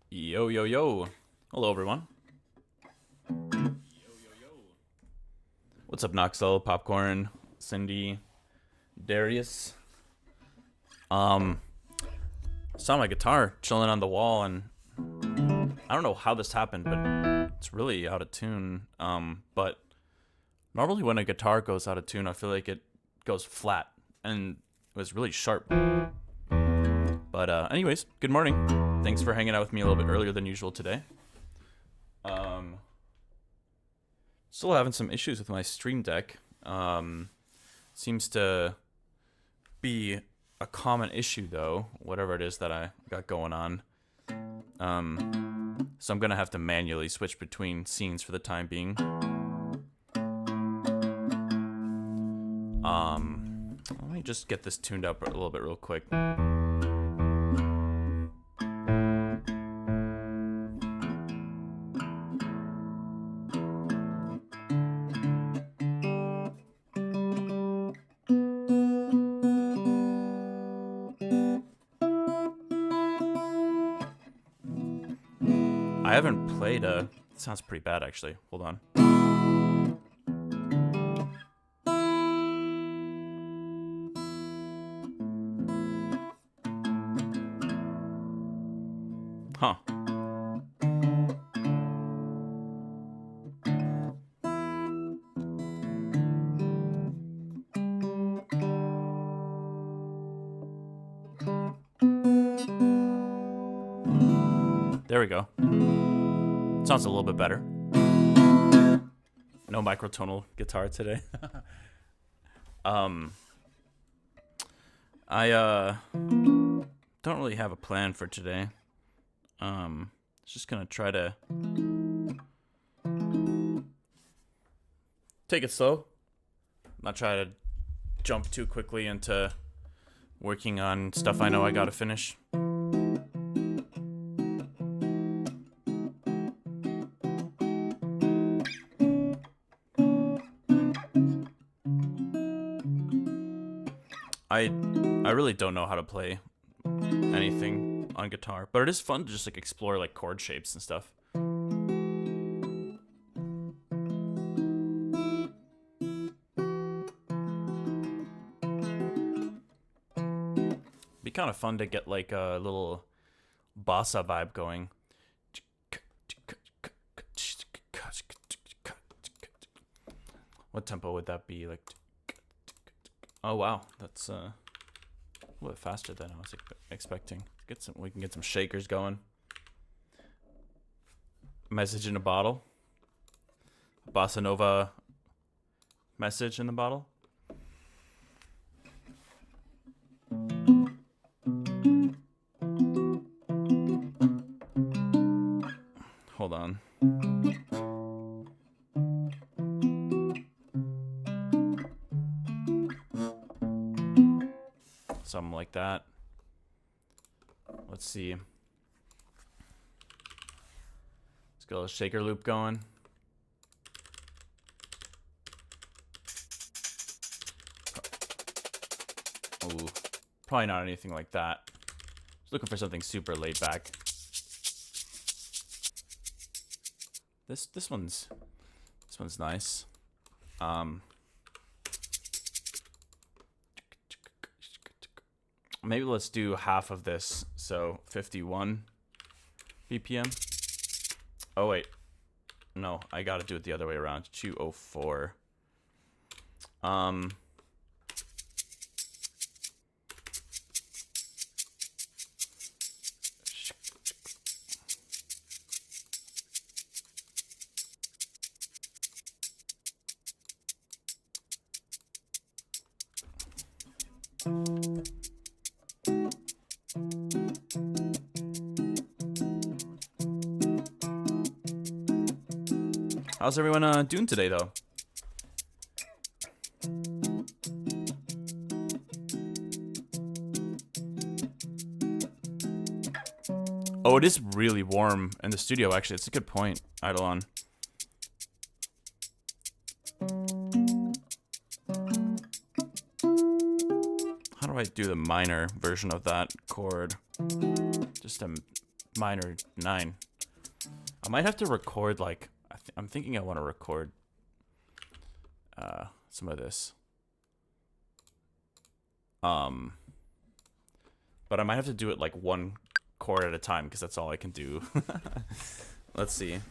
Yo, yo, yo. Hello, everyone. What's up, Noxel, Popcorn, Cindy, Darius? Saw my guitar chilling on the wall, and I don't know how this happened, but It's really out of tune. But normally when a guitar goes out of tune, I feel like it goes flat, and it was really sharp. But anyways, good morning. Thanks for hanging out with me a little bit earlier than usual today. Still having some issues with my Stream Deck. Seems to be a common issue though, whatever it is that I got going on. So I'm gonna have to manually switch between scenes for the time being. Let me just get this tuned up a little bit real quick. I haven't played it sounds pretty bad actually. Hold on. Huh. There we go. Sounds a little bit better. No microtonal guitar today. I don't really have a plan for today. Just gonna try to take it slow. Not try to jump too quickly into working on stuff I know I gotta finish. I really don't know how to play anything on guitar, but it is fun to just like explore like chord shapes and stuff. Be kind of fun to get like a little bossa vibe going. What tempo would that be? Like, oh wow, that's a little bit faster than I was expecting. We can get some shakers going. Message in a bottle. Bossa Nova message in the bottle. Hold on. Something like that. Let's see. Let's get a little shaker loop going. Ooh, probably not anything like that. Just looking for something super laid back. This one's nice. Maybe let's do half of this, so 51 BPM. Oh wait, no, I gotta do it the other way around. 204. How's everyone doing today, though? Oh, it is really warm in the studio, actually. It's a good point, Eidolon. How do I do the minor version of that chord? Just a minor 9. I might have to record, like, I'm thinking I want to record some of this. But I might have to do it like one chord at a time because that's all I can do. Let's see.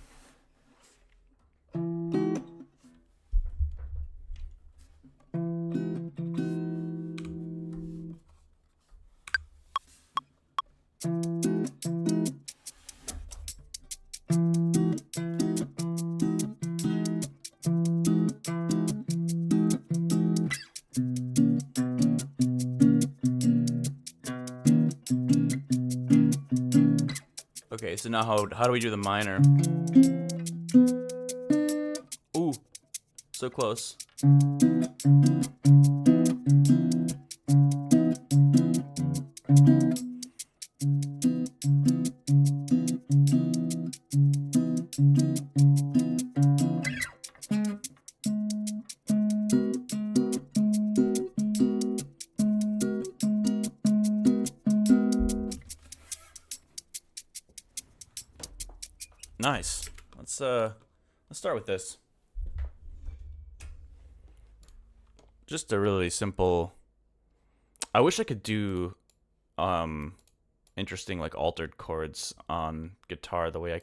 Okay, so now how do we do the minor? Ooh, so close. Nice. Let's start with this. Just a really simple. I wish I could do interesting like altered chords on guitar the way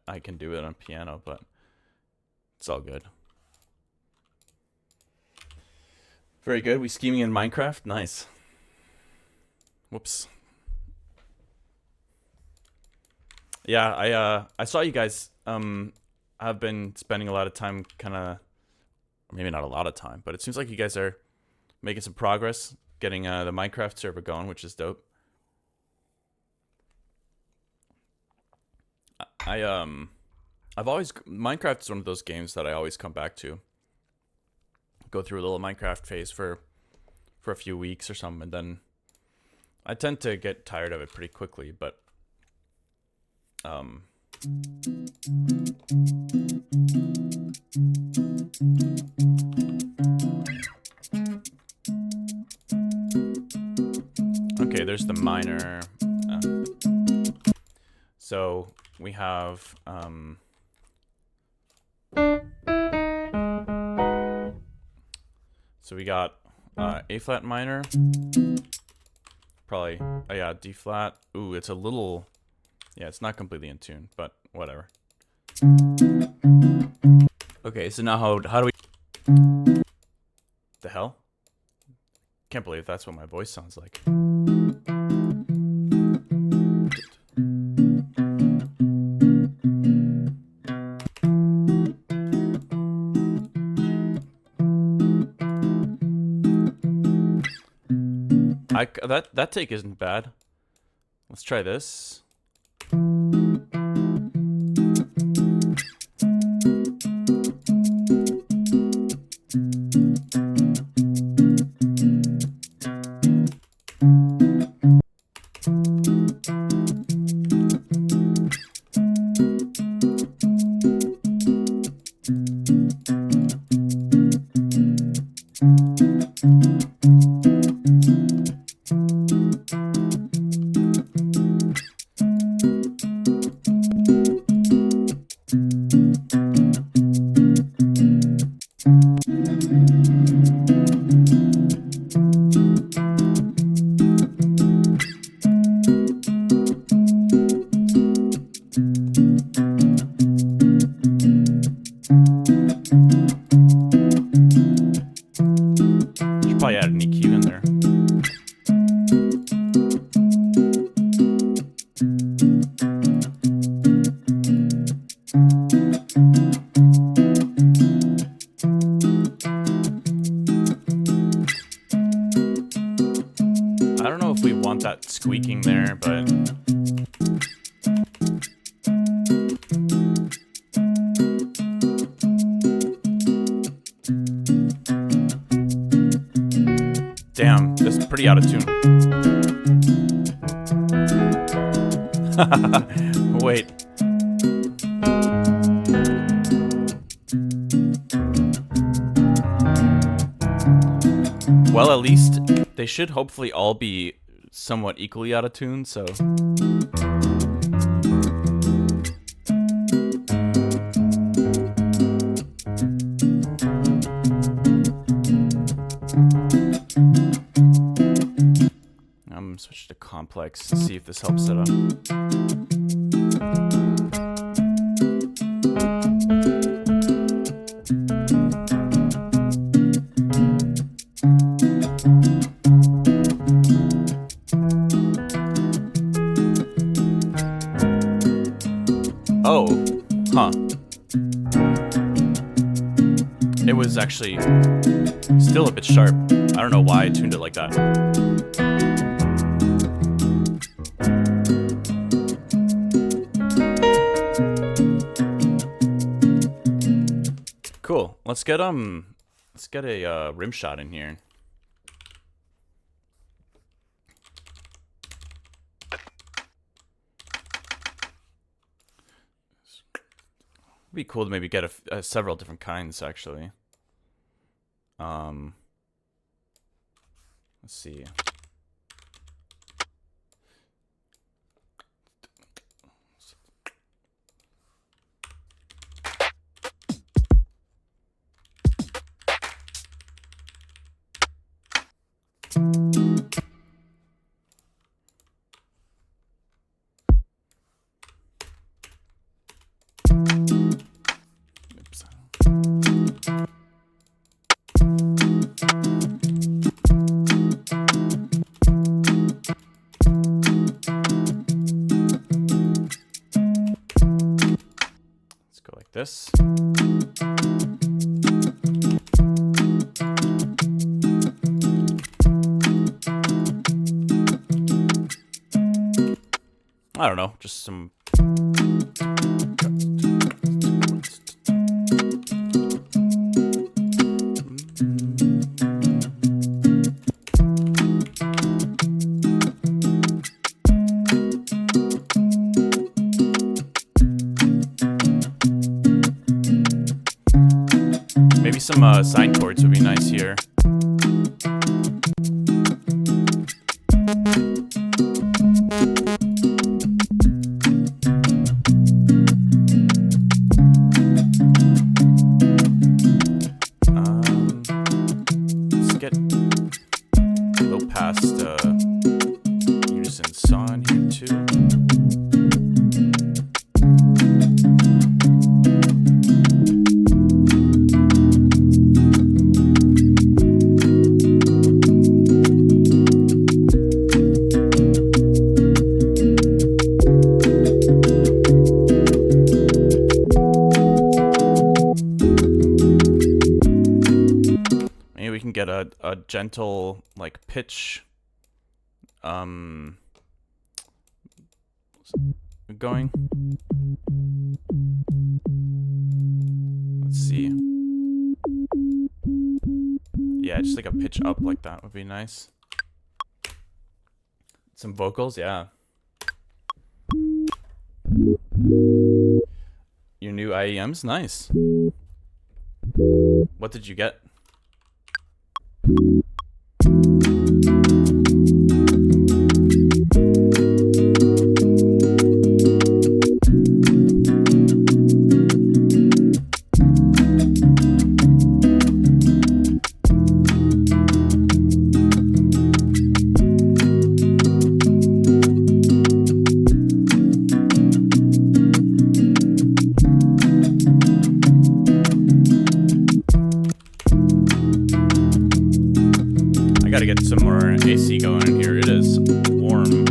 I can do it on piano, but it's all good. Very good. We scheming in Minecraft? Nice. Whoops. Yeah, I saw you guys. I've been spending a lot of time maybe not a lot of time, but it seems like you guys are making some progress getting the Minecraft server going, which is dope. Minecraft is one of those games that I always come back to. Go through a little Minecraft phase for a few weeks or something, and then I tend to get tired of it pretty quickly, but okay, there's the minor. So we have so we got A flat minor, probably D flat. Ooh, it's a little. Yeah, it's not completely in tune, but whatever. Okay, so now how do we... The hell? Can't believe that's what my voice sounds like. That take isn't bad. Let's try this. Probably add an EQ in there. I don't know if we want that squeaking there, but damn, this is pretty out of tune. Wait. Well, at least they should hopefully all be somewhat equally out of tune, so... I'm switch to complex and see if this helps it up. Oh, huh. It was actually still a bit sharp. I don't know why I tuned it like that. Let's get a rim shot in here. It'd be cool to maybe get several different kinds, actually. Let's see. This. I don't know, just some maybe some sine chords would be nice here. Let's get low past unison saw in here too. Get a gentle like pitch going. Let's see. Yeah, just like a pitch up like that would be nice. Some vocals, yeah. Your new IEM's nice. What did you get? Gotta get some more AC going in here. It is warm.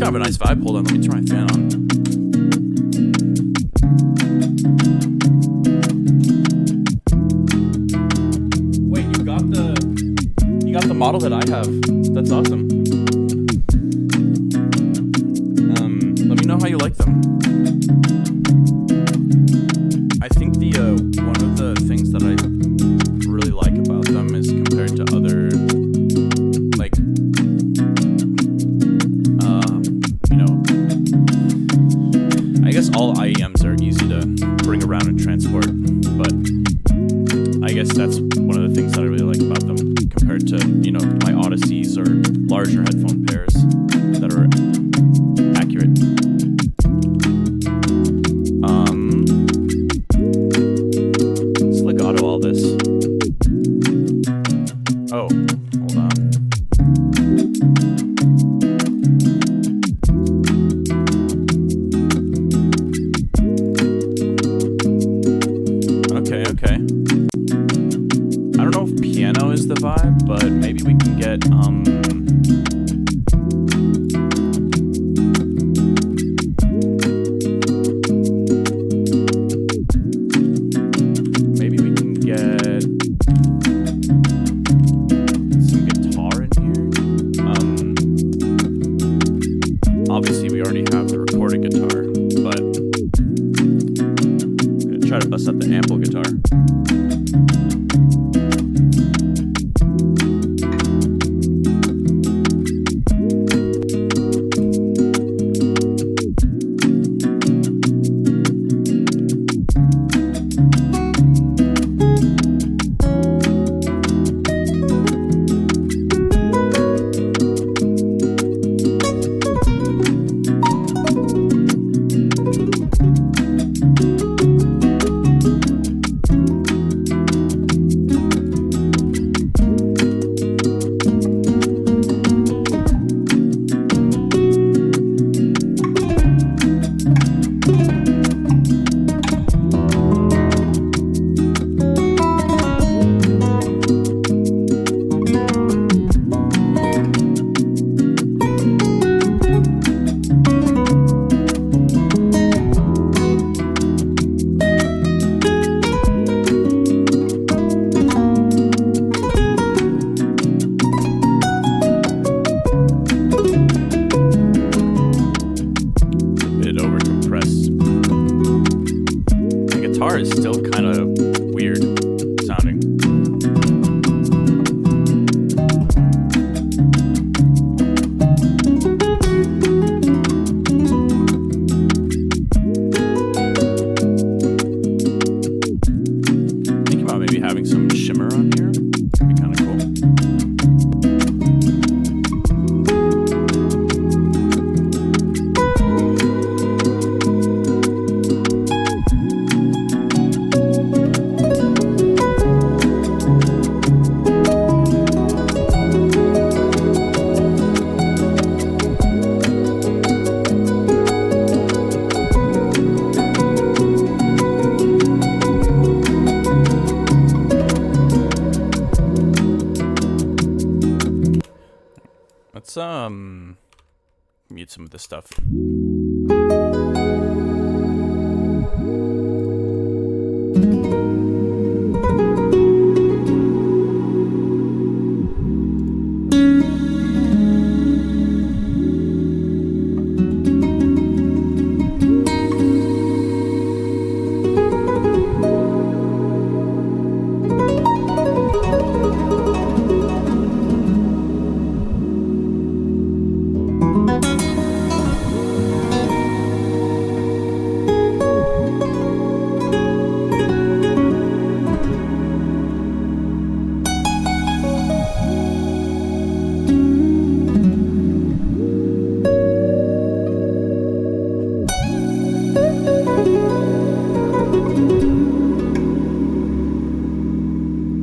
Have a nice vibe. Hold on, let me turn my fan on. Wait, you got the model that I have. That's awesome. Let me know how you like them. I think the one of the things that I really like about them is compared to other like I guess all IEMs are easy to bring around and transport, but I guess that's one of the things that I really like about them compared to, you know, my Odysseys or larger headphone pairs that are accurate. Let's legato all this. Oh, hold on. Okay. I don't know if piano is the vibe, but maybe we can get get maybe we can get some guitar in here. Obviously we already have the recorded guitar, but I'm gonna try to bust up the ample guitar. Is still kind of weird sounding. Thinking about maybe having some shimmer on here. That'd be kind of cool. Let's mute some of this stuff.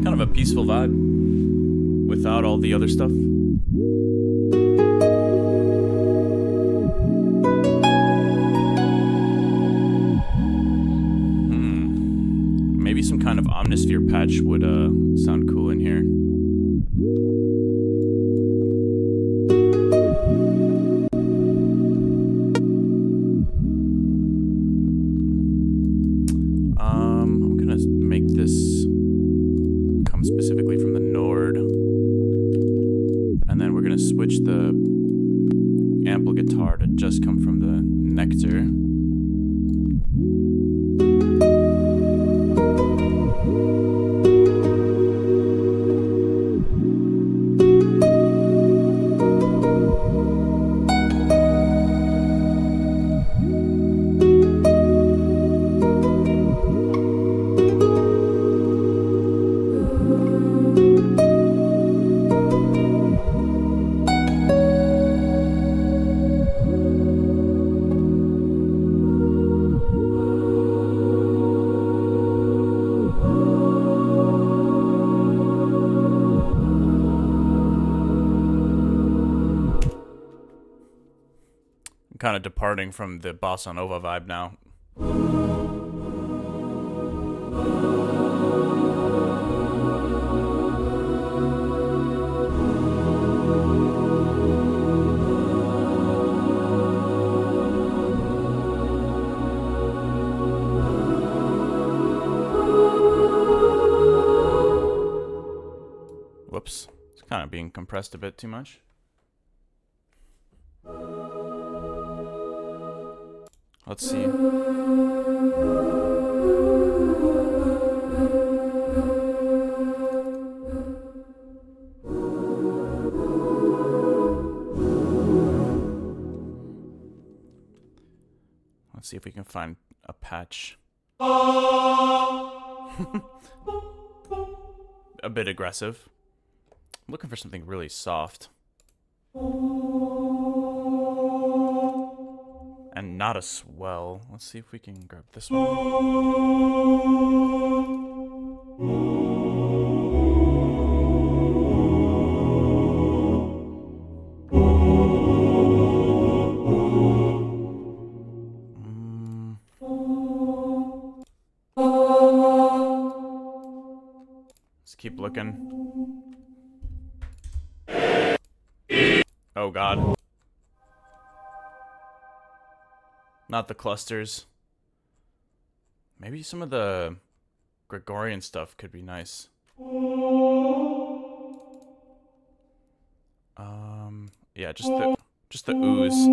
Kind of a peaceful vibe without all the other stuff. Maybe some kind of Omnisphere patch would sound cool in here. I'm gonna make this come specifically from the Nord, and then we're gonna switch the ample guitar to just come from the Nectar. Kind of departing from the bossa nova vibe now. Whoops. It's kind of being compressed a bit too much. Let's see. Let's see if we can find a patch. A bit aggressive. I'm looking for something really soft. And not a swell. Let's see if we can grab this one. Let's keep looking. Oh god. Not the clusters. Maybe some of the Gregorian stuff could be nice. Yeah, just the ooze.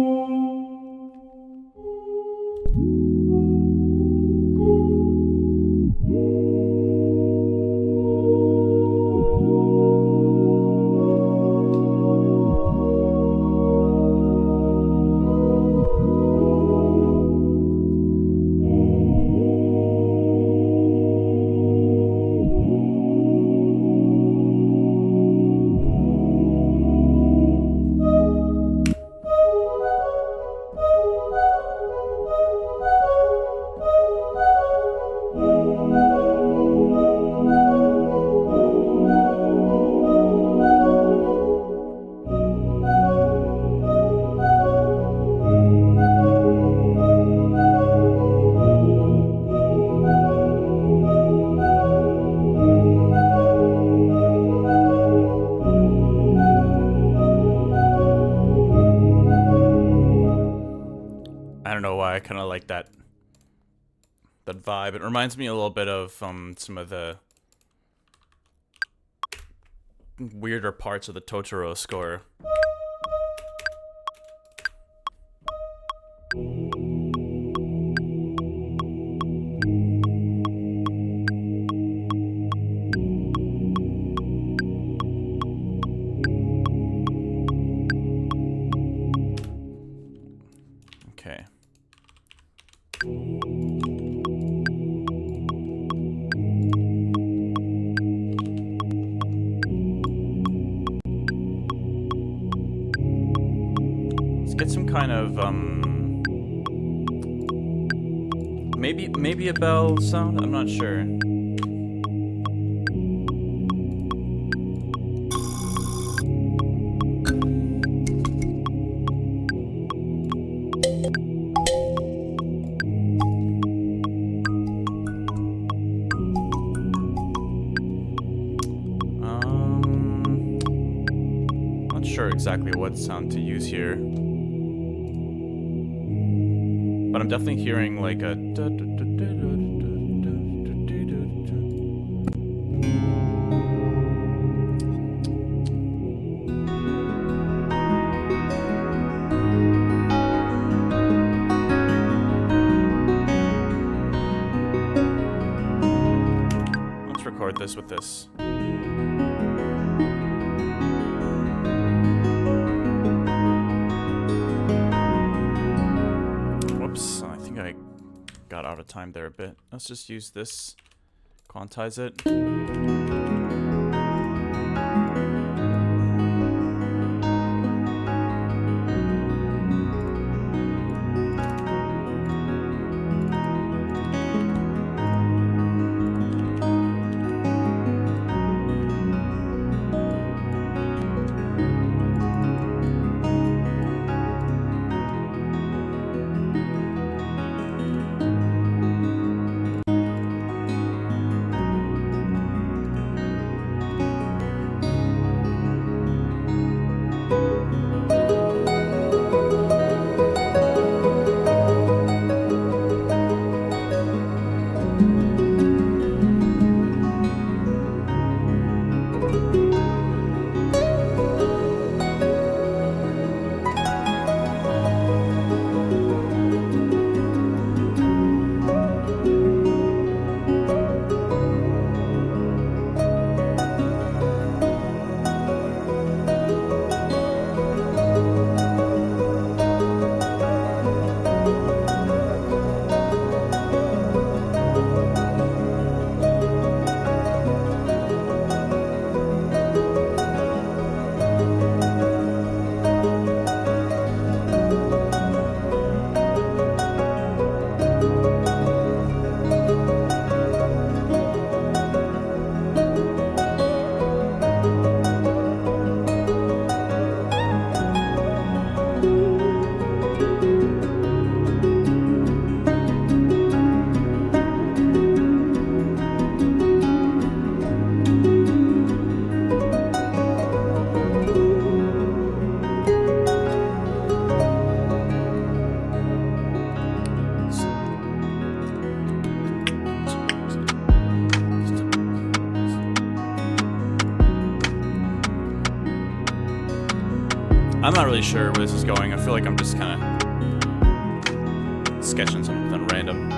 I don't know why I kind of like that vibe. It reminds me a little bit of some of the weirder parts of the Totoro score. Okay. Let's get some kind of maybe a bell sound. I'm not sure. Not sure exactly what sound to use here. But I'm definitely hearing like a Let's record this with this. I got out of time there a bit. Let's just use this, quantize it. I'm not really sure where this is going. I feel like I'm just kind of sketching something random.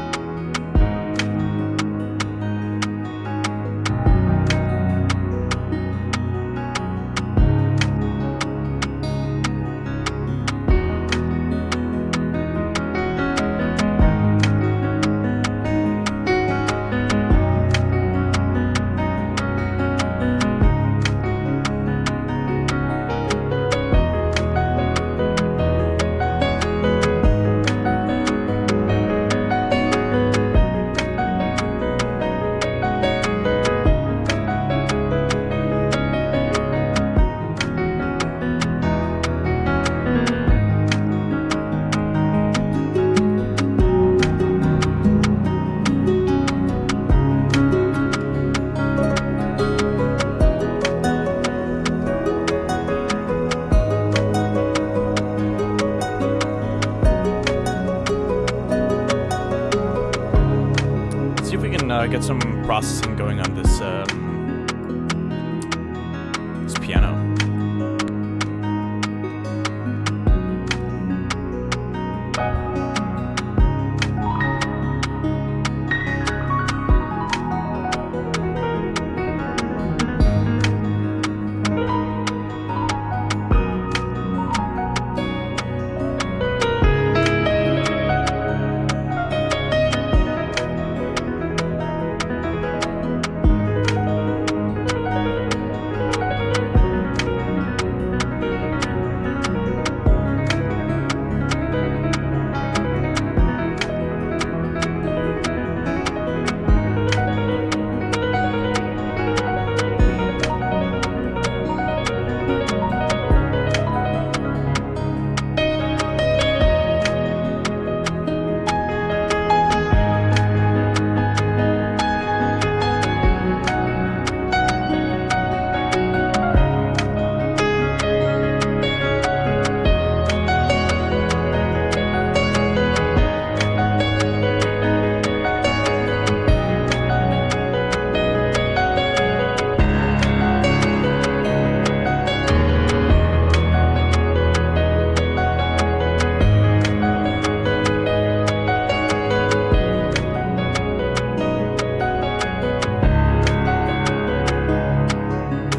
Get some processing going on this this piano.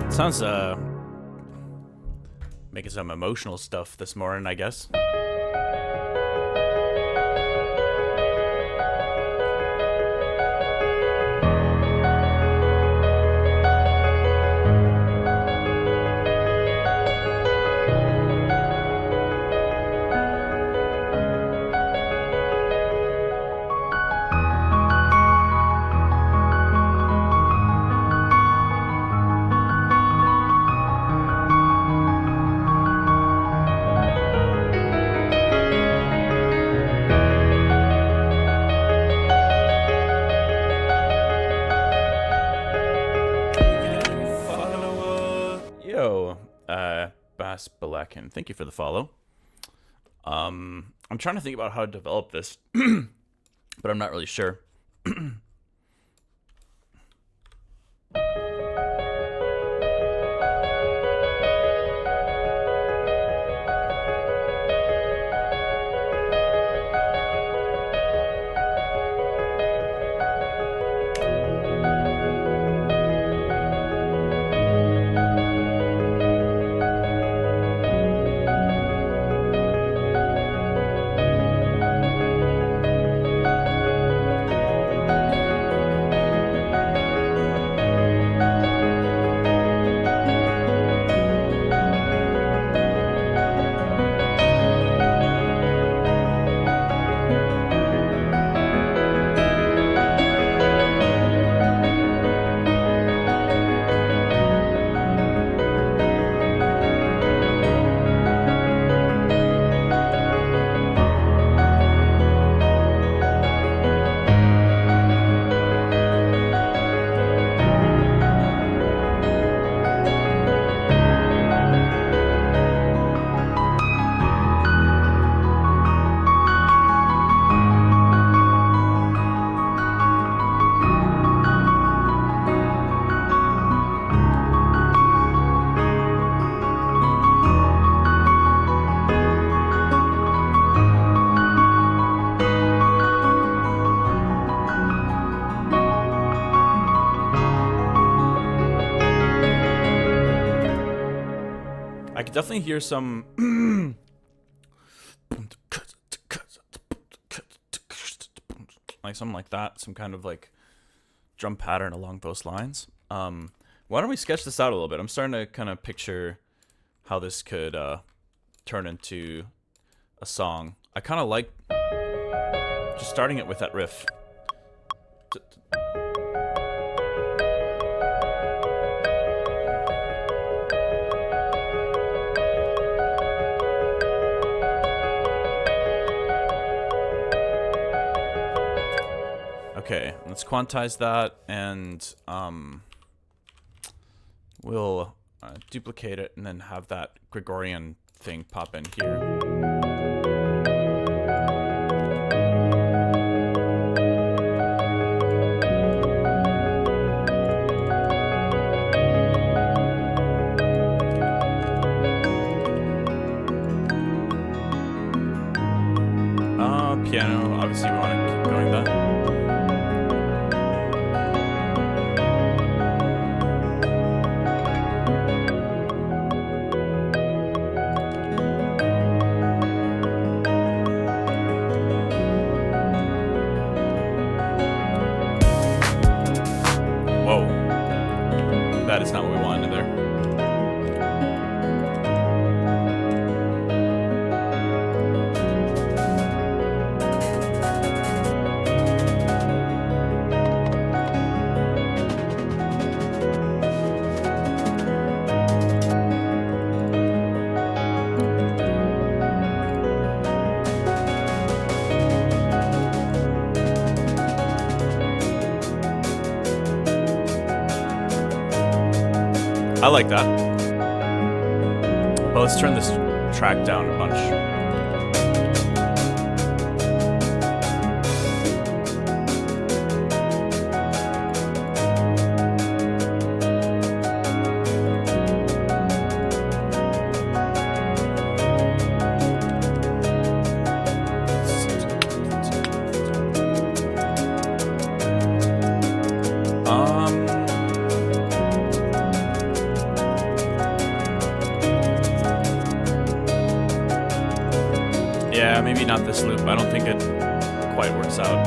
Sounds making some emotional stuff this morning, I guess. Balakin, thank you for the follow. I'm trying to think about how to develop this, but I'm not really sure. could definitely hear some like something like that, some kind of like drum pattern along those lines. Why don't we sketch this out a little bit? I'm starting to kind of picture how this could turn into a song. I kind of like just starting it with that riff. Okay, let's quantize that, and we'll duplicate it and then have that Gregorian thing pop in here. Piano, obviously we want to keep going that. Whoa. That is not what we wanted there. I like that. But let's turn this track down a bunch. Yeah, maybe not this loop. I don't think it quite works out.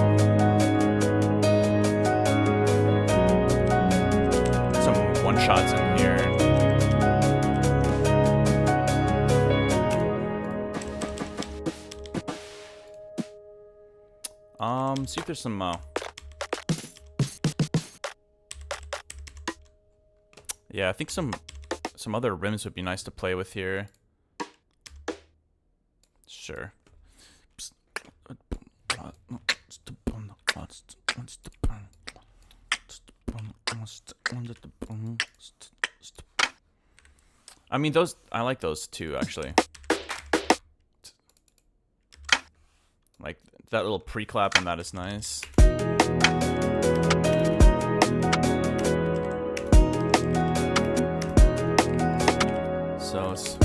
Some one-shots in here. See if there's some yeah, I think some other rims would be nice to play with here. Sure. I mean, those, I like those too, actually. Like, that little pre-clap on that is nice. So it's...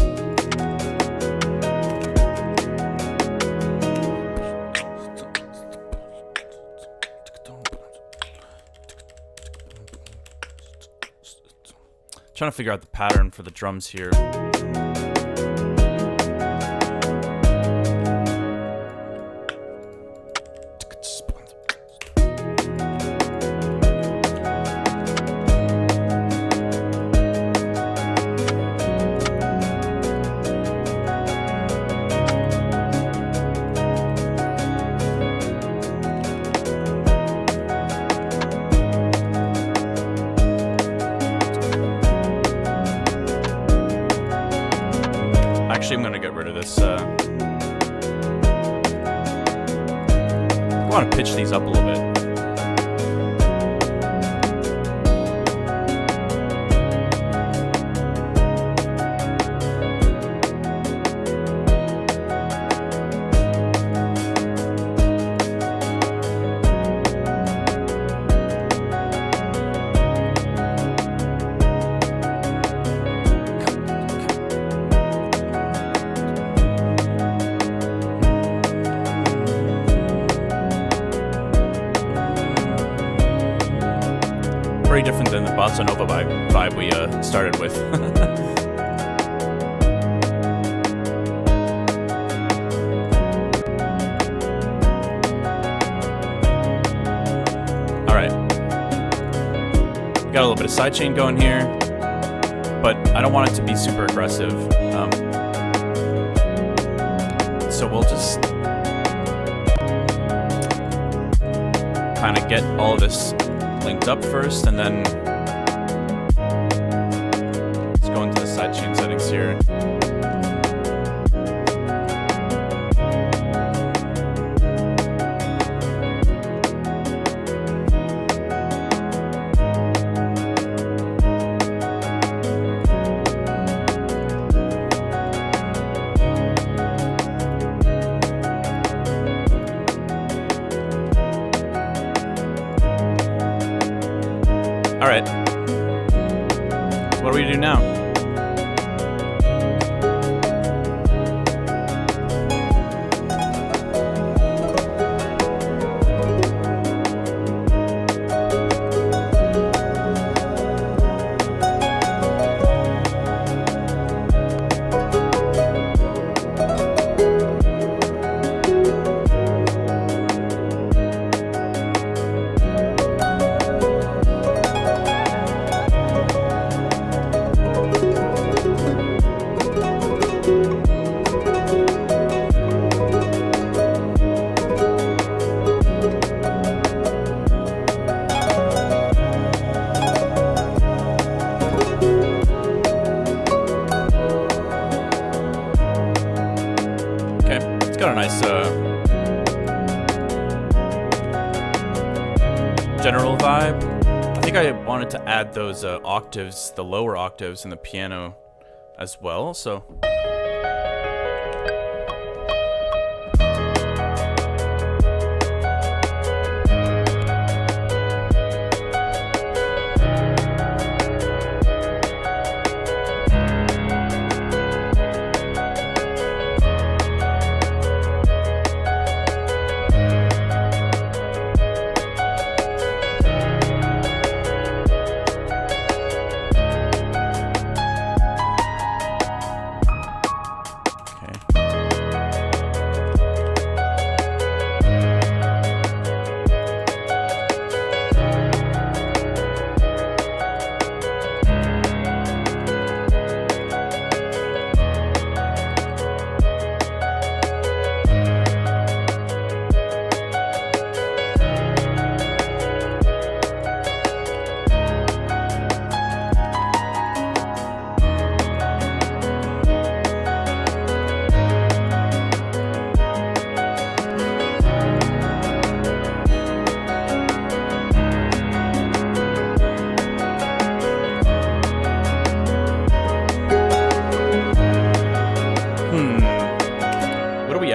trying to figure out the pattern for the drums here. Actually, I'm gonna get rid of this. I want to pitch these up a little bit. Very different than the bossa nova vibe we started with. got a little bit of sidechain going here, but I don't want it to be super aggressive. So we'll just kind of get all of this linked up first, and then let's go into the sidechain settings here. All right. What do we do now? Got a nice general vibe. I think I wanted to add those octaves, the lower octaves in the piano as well, so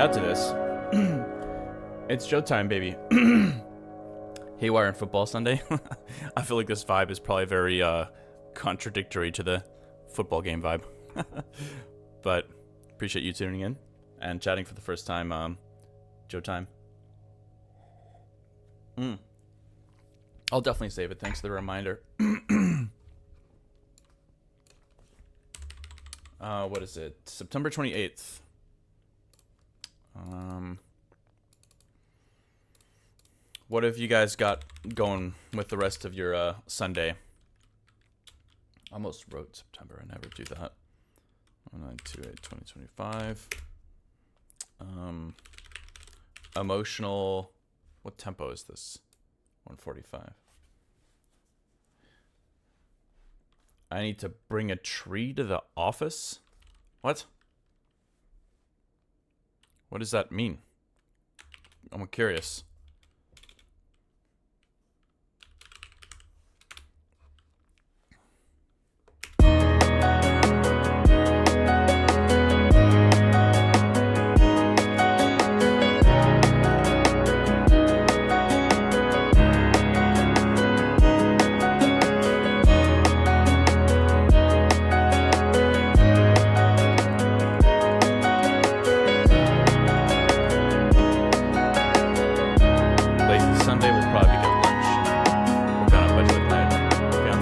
to this. It's showtime, baby. Haywire and football Sunday. I feel like this vibe is probably very contradictory to the football game vibe. But appreciate you tuning in and chatting for the first time. Joe time. I'll definitely save it. Thanks for the reminder. What is it? September 28th. What have you guys got going with the rest of your Sunday? Almost wrote September. I never do that. 1928-2025. Emotional. What tempo is this? 145. I need to bring a tree to the office? What? What does that mean? I'm curious.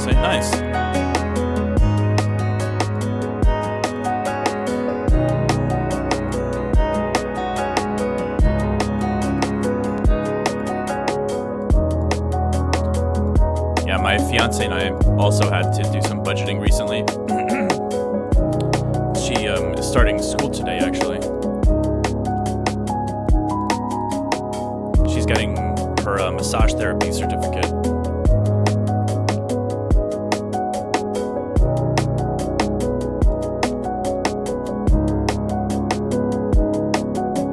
Nice. Yeah, my fiance and I also had to do some budgeting recently. She is starting school today, actually. She's getting her massage therapy certificate.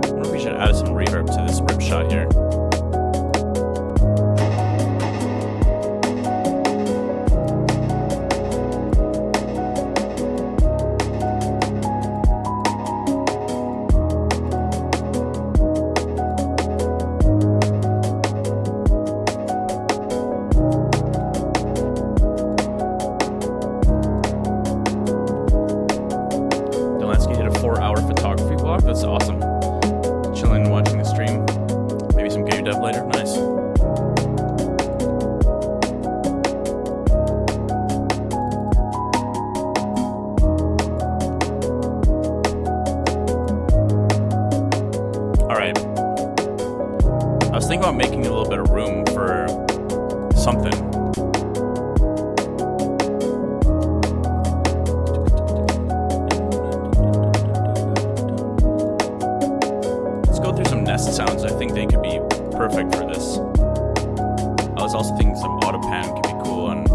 I wonder if we should add some reverb to this rip shot here. That's awesome. Chilling, watching the stream. Maybe some game dev later. Nice. Alright. I was thinking about making a little bit of room for something. Sounds, I think they could be perfect for this. I was also thinking some auto pan could be cool and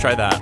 try that.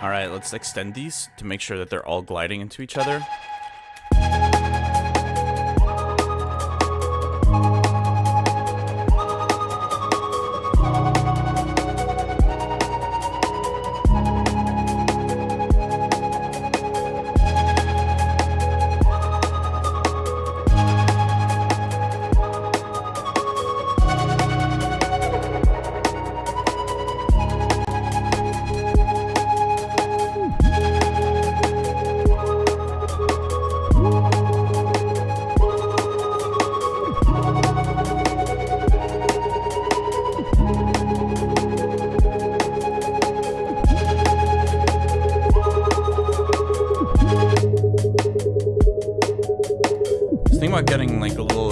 Alright, let's extend these to make sure that they're all gliding into each other. about getting like a little,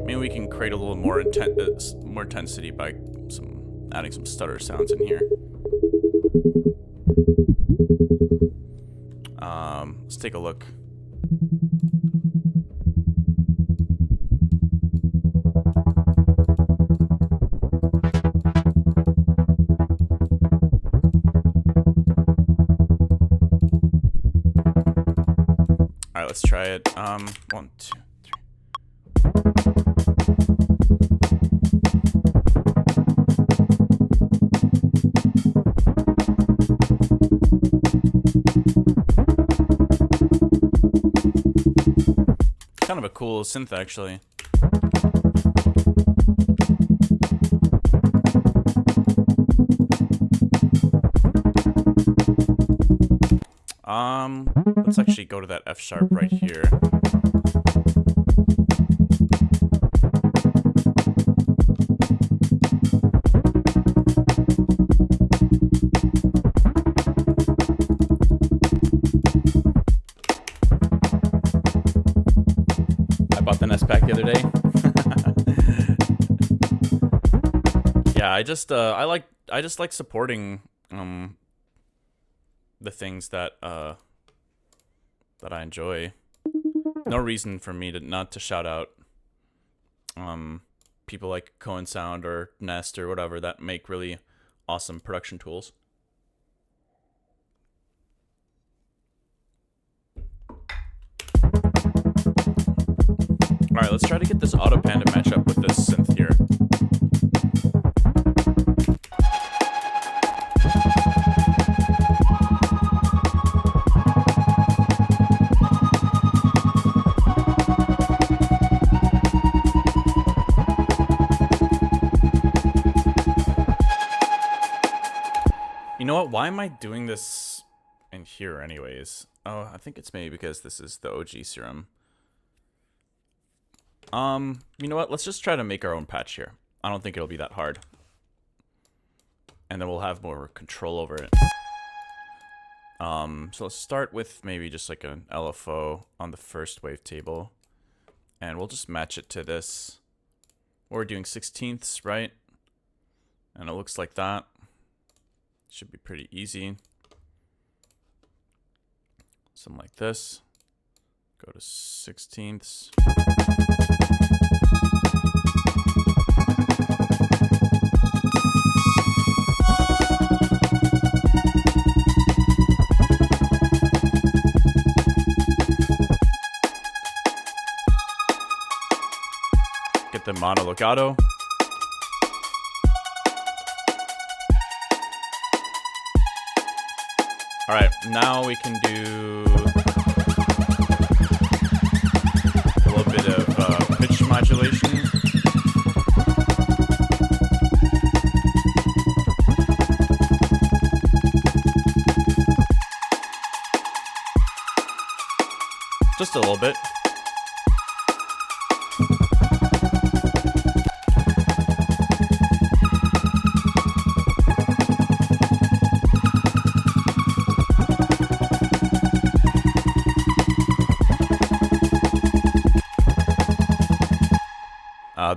maybe we can create a little more more intensity by adding some stutter sounds in here. Let's take a look. Alright, let's try it. 1, 2, 3. Kind of a cool synth, actually. Let's actually go to that F sharp right here. I bought the NES pack the other day. Yeah, I just like supporting the things that I enjoy. No reason for me to not to shout out people like Cohen Sound or Nest or whatever that make really awesome production tools. Alright, let's try to get this auto pan to match up with this synth here. You know what? Why am I doing this in here anyways? Oh, I think it's maybe because this is the OG serum. You know what? Let's just try to make our own patch here. I don't think it'll be that hard. And then we'll have more control over it. So let's start with maybe just like an LFO on the first wavetable. And we'll just match it to this. We're doing 16ths, right? And it looks like that. Should be pretty easy. Something like this. Go to 16ths. Get the mono legato. All right, now we can do a little bit of pitch modulation. Just a little bit.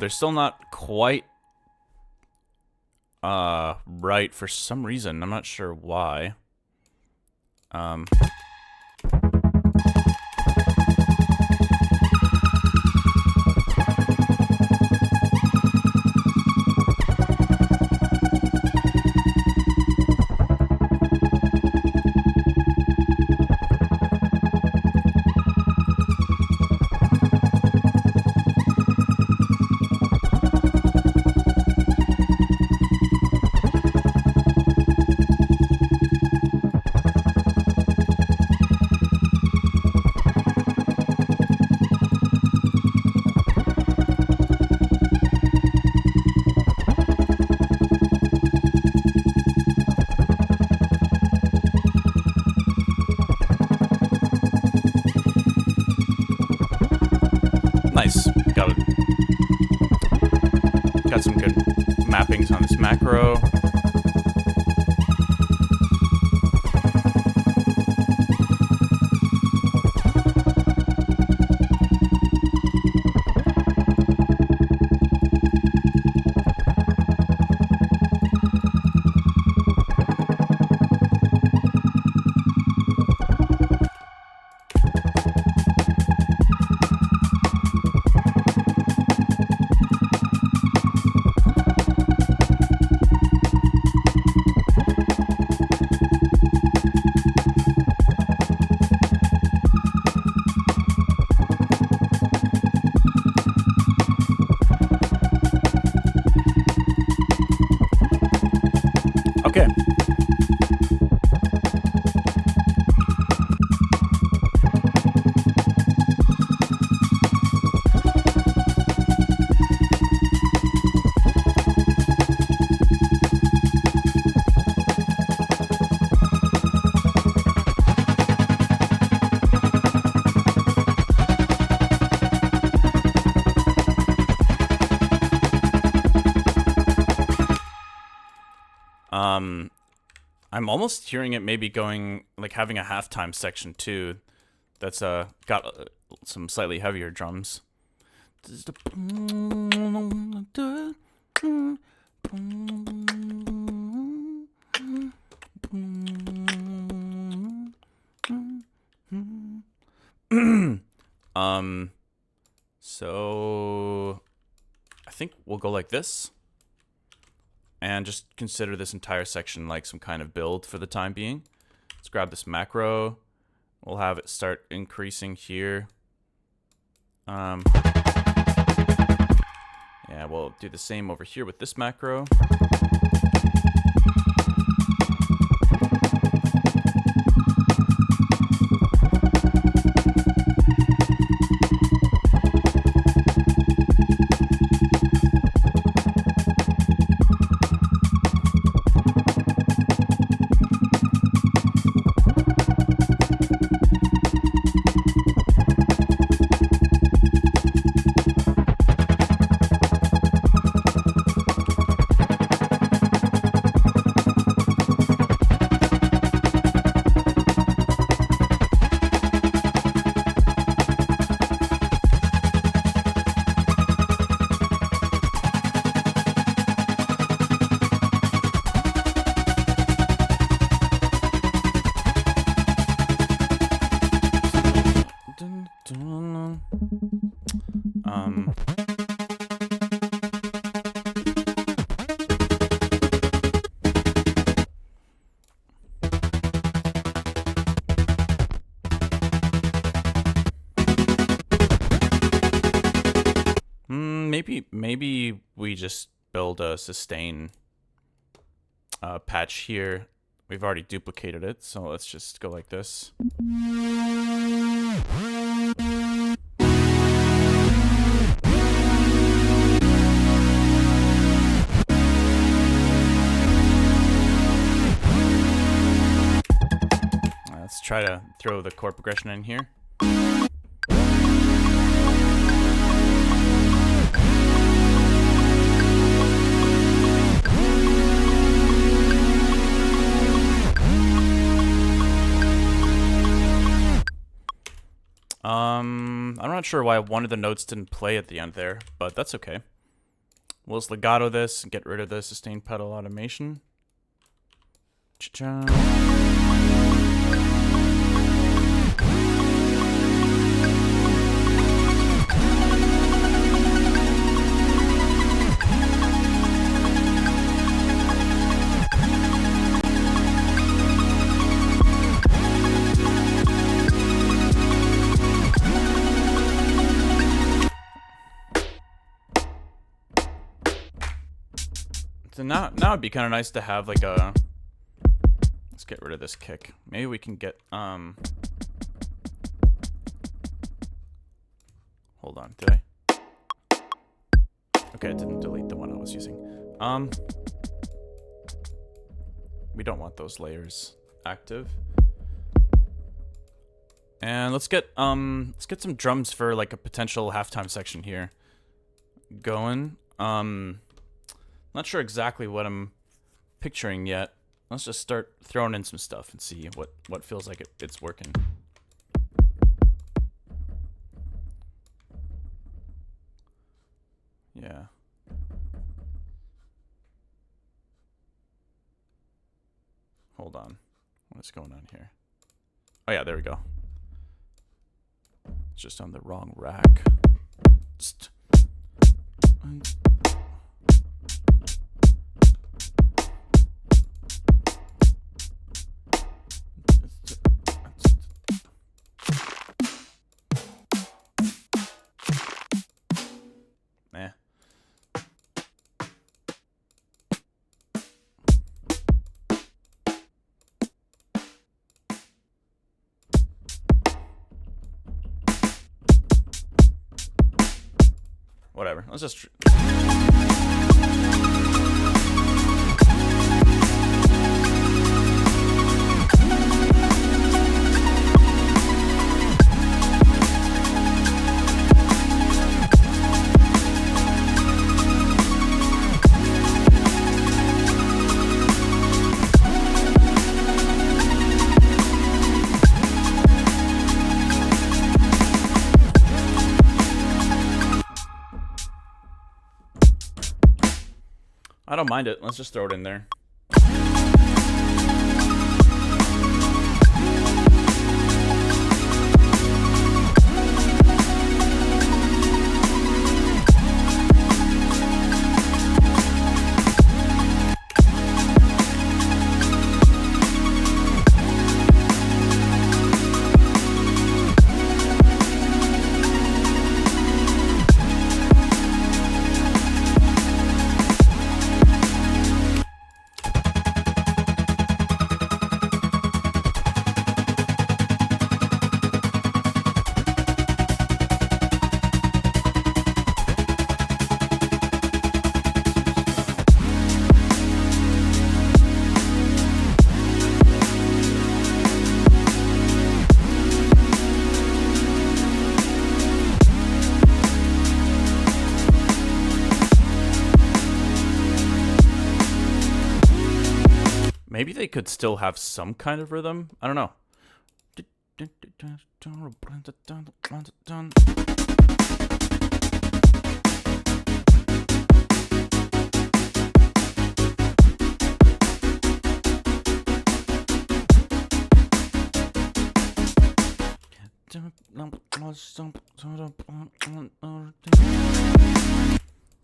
They're still not quite right for some reason. I'm not sure why. Got some good mappings on this macro. I'm almost hearing it maybe going, like, having a halftime section too. That's got some slightly heavier drums. So I think we'll go like this. And just consider this entire section like some kind of build for the time being. Let's grab this macro. We'll have it start increasing here. Yeah, we'll do the same over here with this macro. Maybe we just build a sustain patch here. We've already duplicated it, so let's just go like this. Let's try to throw the chord progression in here. I'm not sure why one of the notes didn't play at the end there, but that's okay. We'll just legato this and get rid of the sustain pedal automation. Cha-cha. So now it'd be kind of nice to have like a. Let's get rid of this kick. Maybe we can get Hold on, did I? Okay, it didn't delete the one I was using. We don't want those layers active. And let's get some drums for like a potential halftime section here going. Not sure exactly what I'm picturing yet. Let's just start throwing in some stuff and see what feels like it's working. Yeah. Hold on. What is going on here? Oh yeah, there we go. It's just on the wrong rack. Whatever. Let's just. don't mind it. Let's just throw it in there. Maybe they could still have some kind of rhythm. I don't know.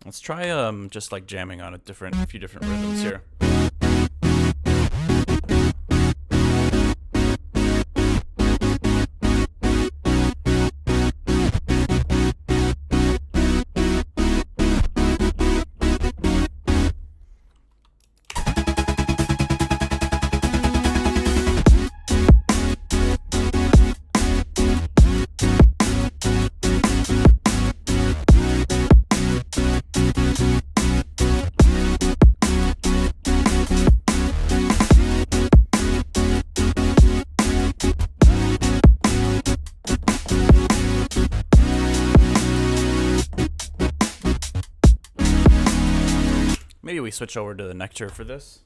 Let's try just like jamming on a few different rhythms here. Maybe we switch over to the nectar for this.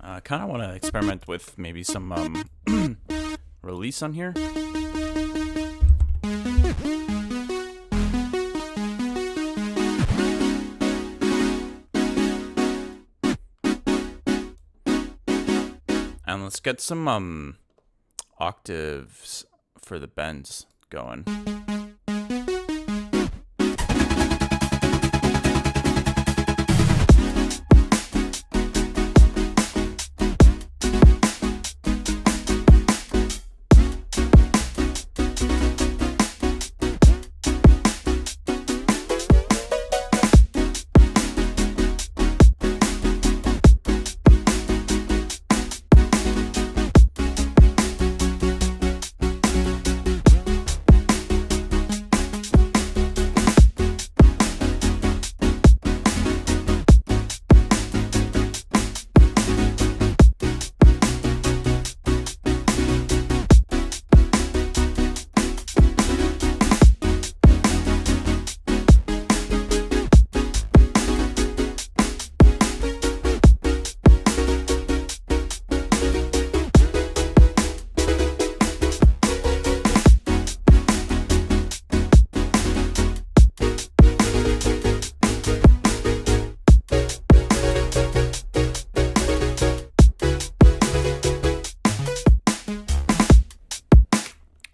I kind of want to experiment with maybe some release on here. And let's get some octaves for the bends going.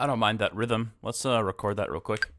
I don't mind that rhythm. Let's record that real quick.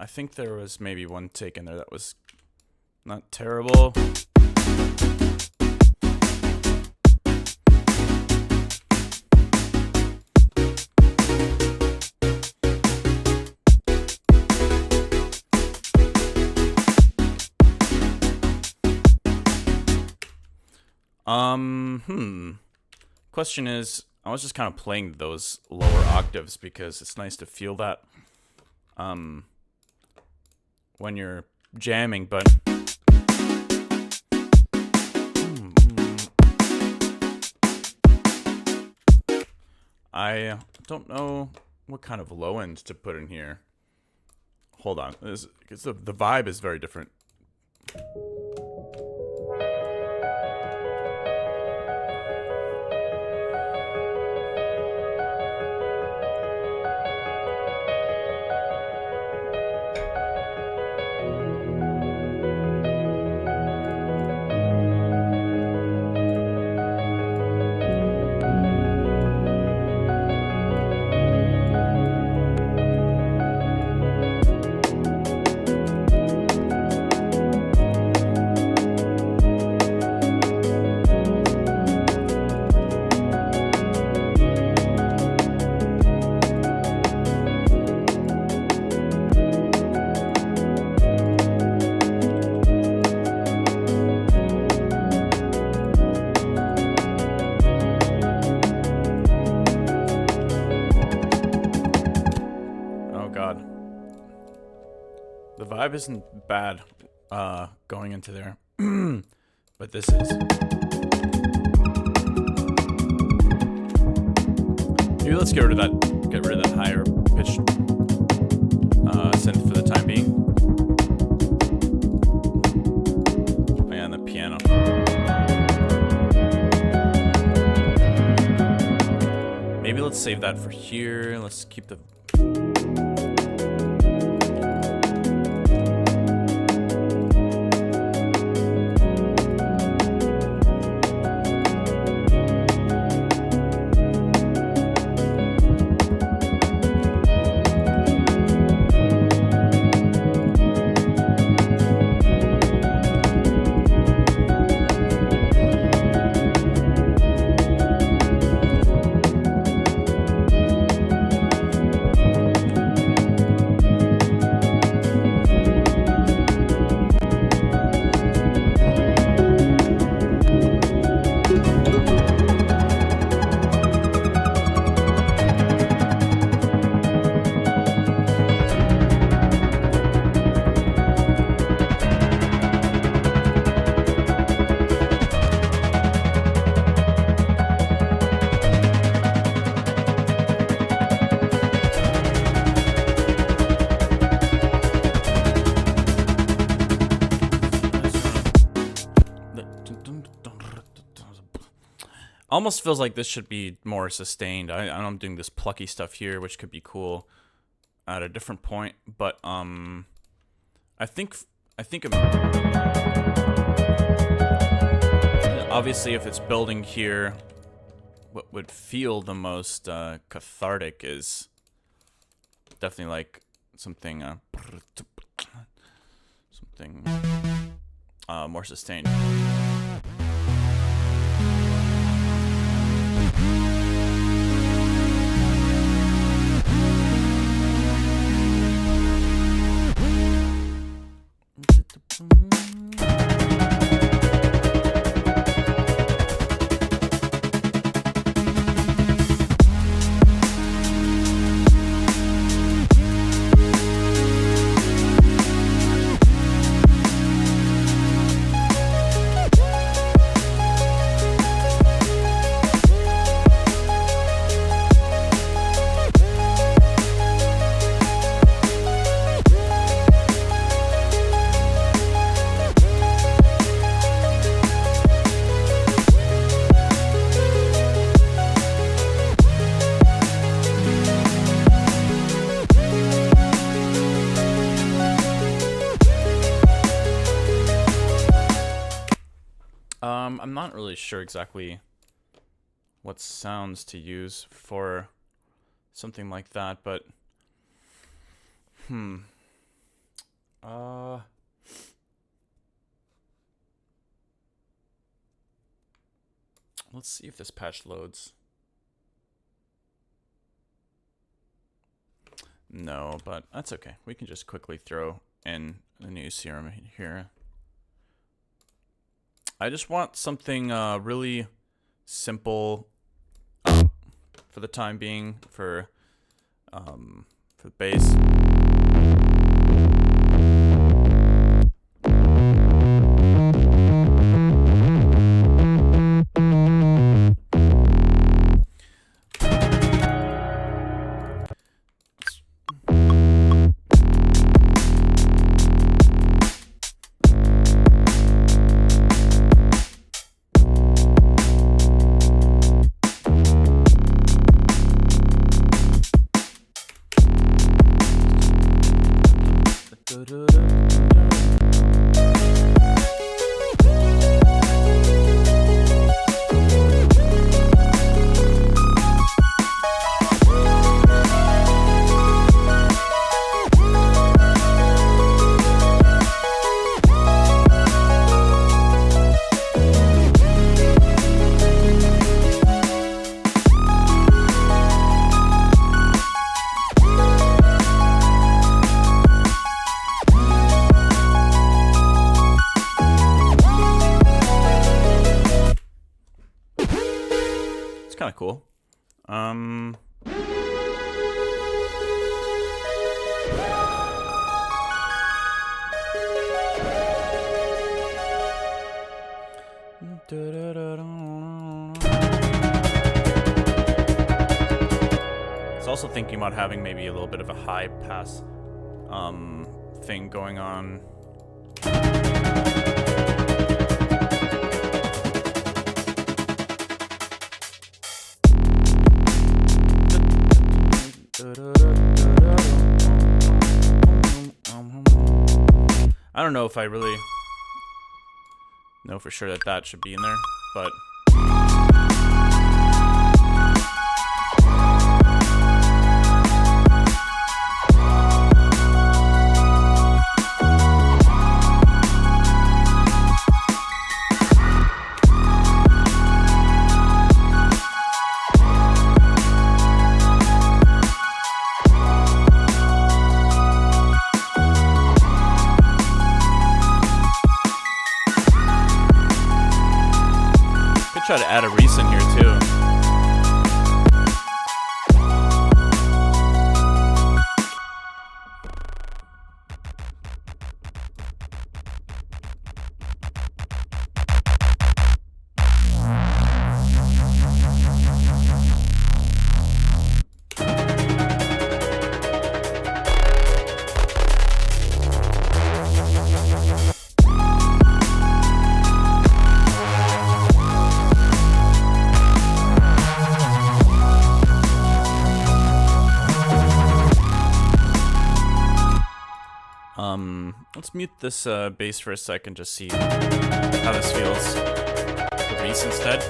think there was maybe one take in there that was not terrible. Question is, I was just kind of playing those lower octaves because it's nice to feel that when you're jamming, but I don't know what kind of low end to put in here. Hold on, because the vibe is very different. The vibe isn't bad going into there, but this is. Maybe let's get rid of that higher pitch synth for the time being. Oh, yeah, and the piano. Maybe let's save that for here. Let's keep the. Almost feels like this should be more sustained. I'm doing this plucky stuff here, which could be cool at a different point, but I think obviously if it's building here, what would feel the most cathartic is definitely like something more sustained. I'm not really sure exactly what sounds to use for something like that, but Let's see if this patch loads. No, but that's okay. We can just quickly throw in a new serum here. I just want something really simple for the time being for the bass. Kind of cool. I was also thinking about having maybe a little bit of a high pass thing going on. I don't know if I really know for sure that that should be in there, but try to add a recent here too. Let's mute this bass for a second, just see how this feels. The Reese instead.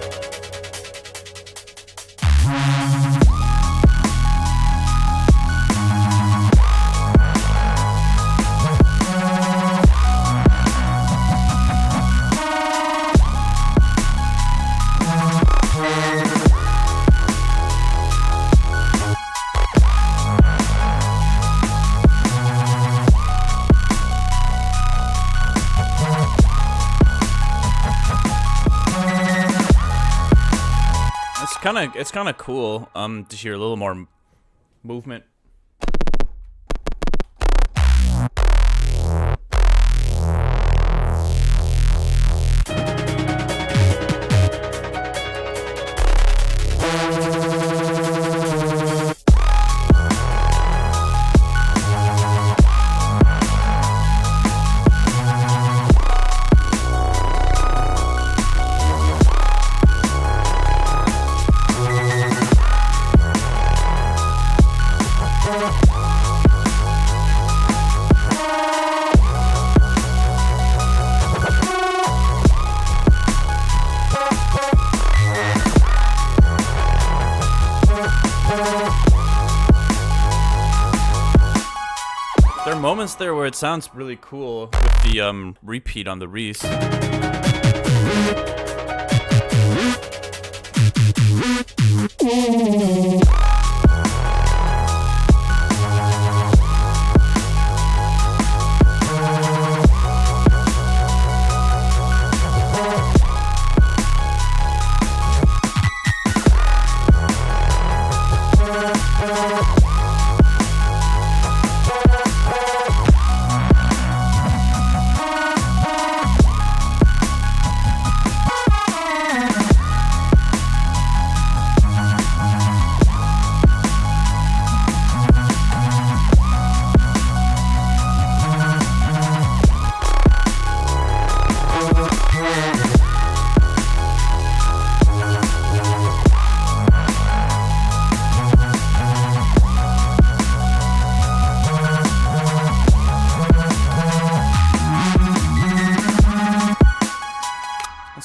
It's kind of cool to hear a little more movement. There are moments there where it sounds really cool with the repeat on the Reese.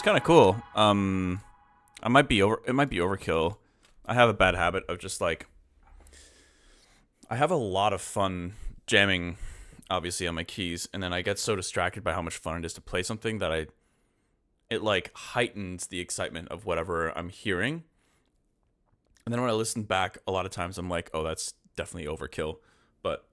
Kind of cool. It might be overkill. I have a bad habit of just like, I have a lot of fun jamming, obviously, on my keys, and then I get so distracted by how much fun it is to play something that it like heightens the excitement of whatever I'm hearing. And then when I listen back, a lot of times I'm like, oh, that's definitely overkill. But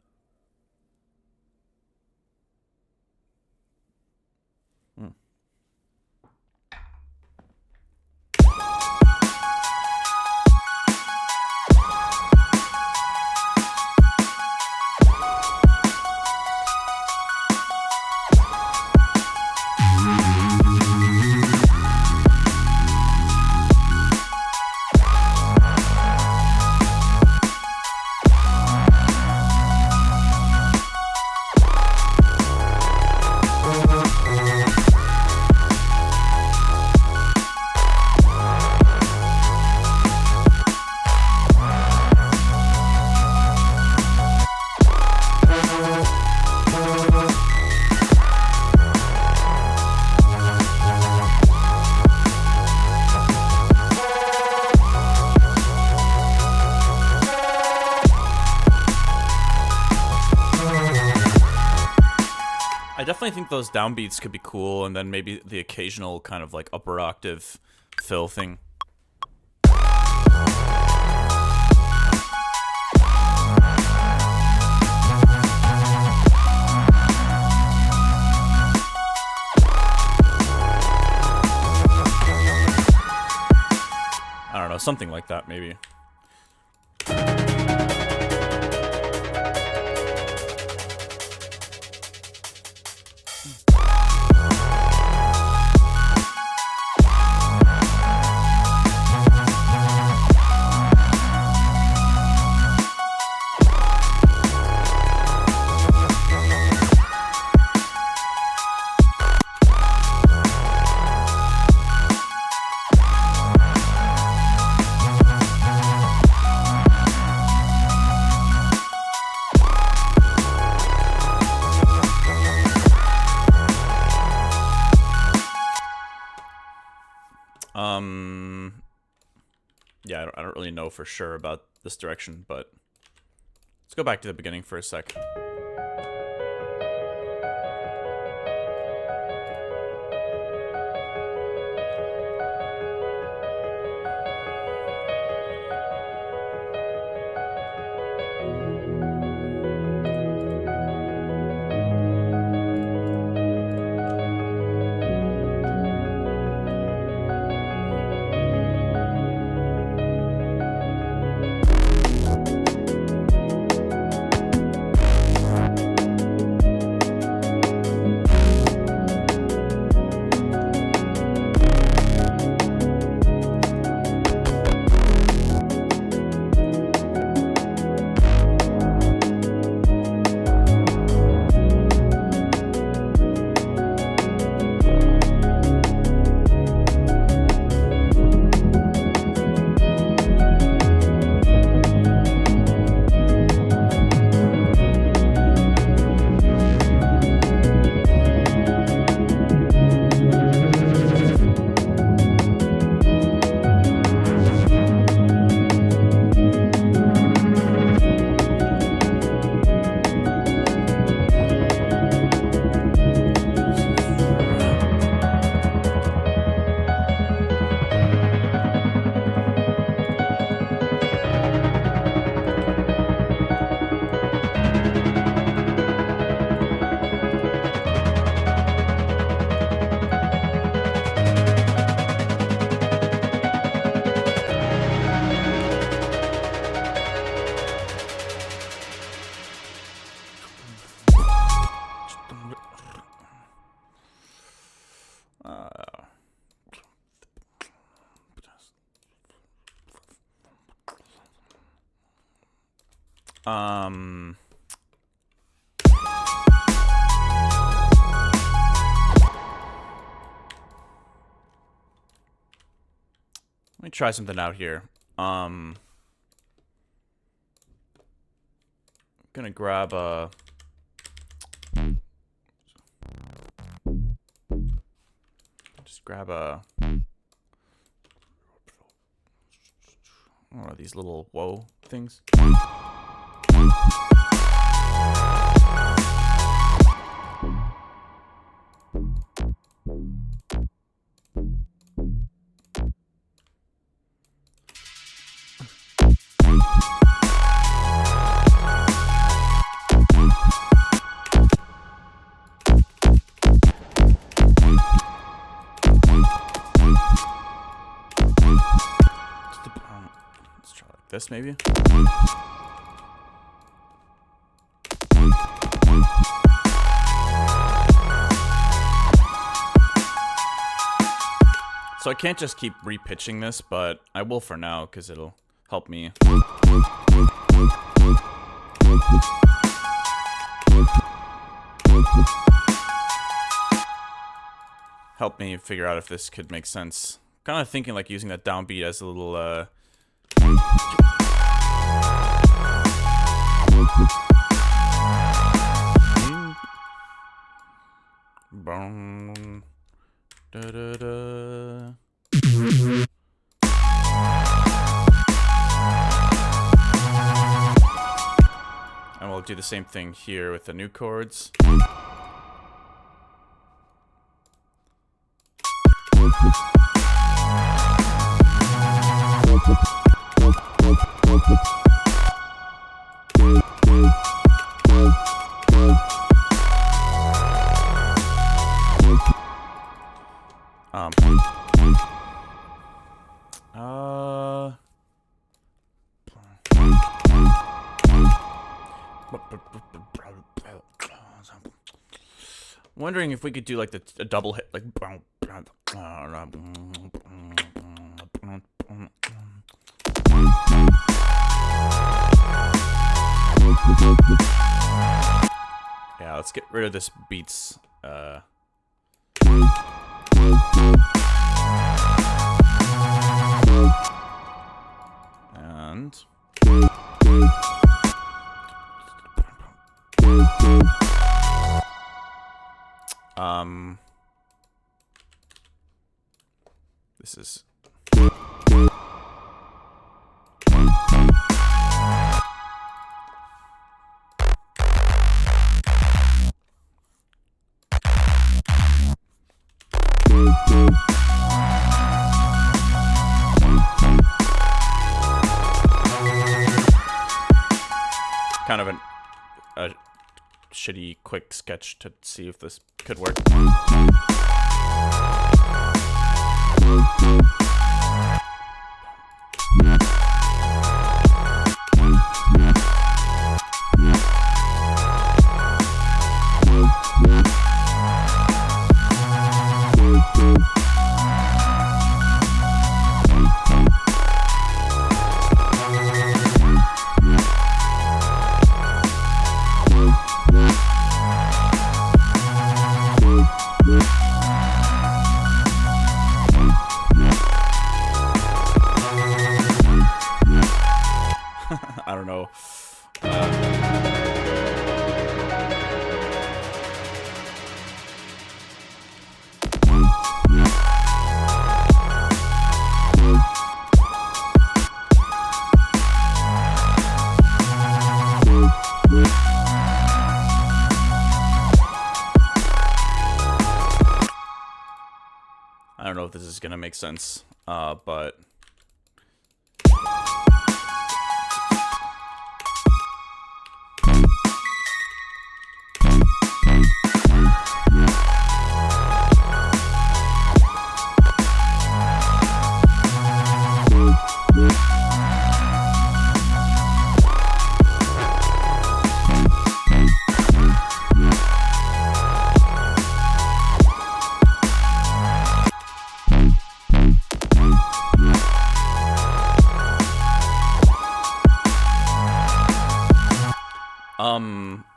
I definitely think those downbeats could be cool, and then maybe the occasional kind of like upper octave fill thing. I don't know, something like that maybe. Yeah, I don't really know for sure about this direction, but let's go back to the beginning for a sec. Let me try something out here. Gonna grab a... Just grab a... What are these little whoa things? Let's try like this maybe. So I can't just keep repitching this, but I will for now because it'll help me. Help me figure out if this could make sense. Kind of thinking like using that downbeat as a little da da da. And we'll do the same thing here with the new chords. Wondering if we could do like a double hit, like. Yeah, let's get rid of this beats. And this is kind of a shitty quick sketch to see if this could work. I don't know. I don't know if this is gonna make sense, but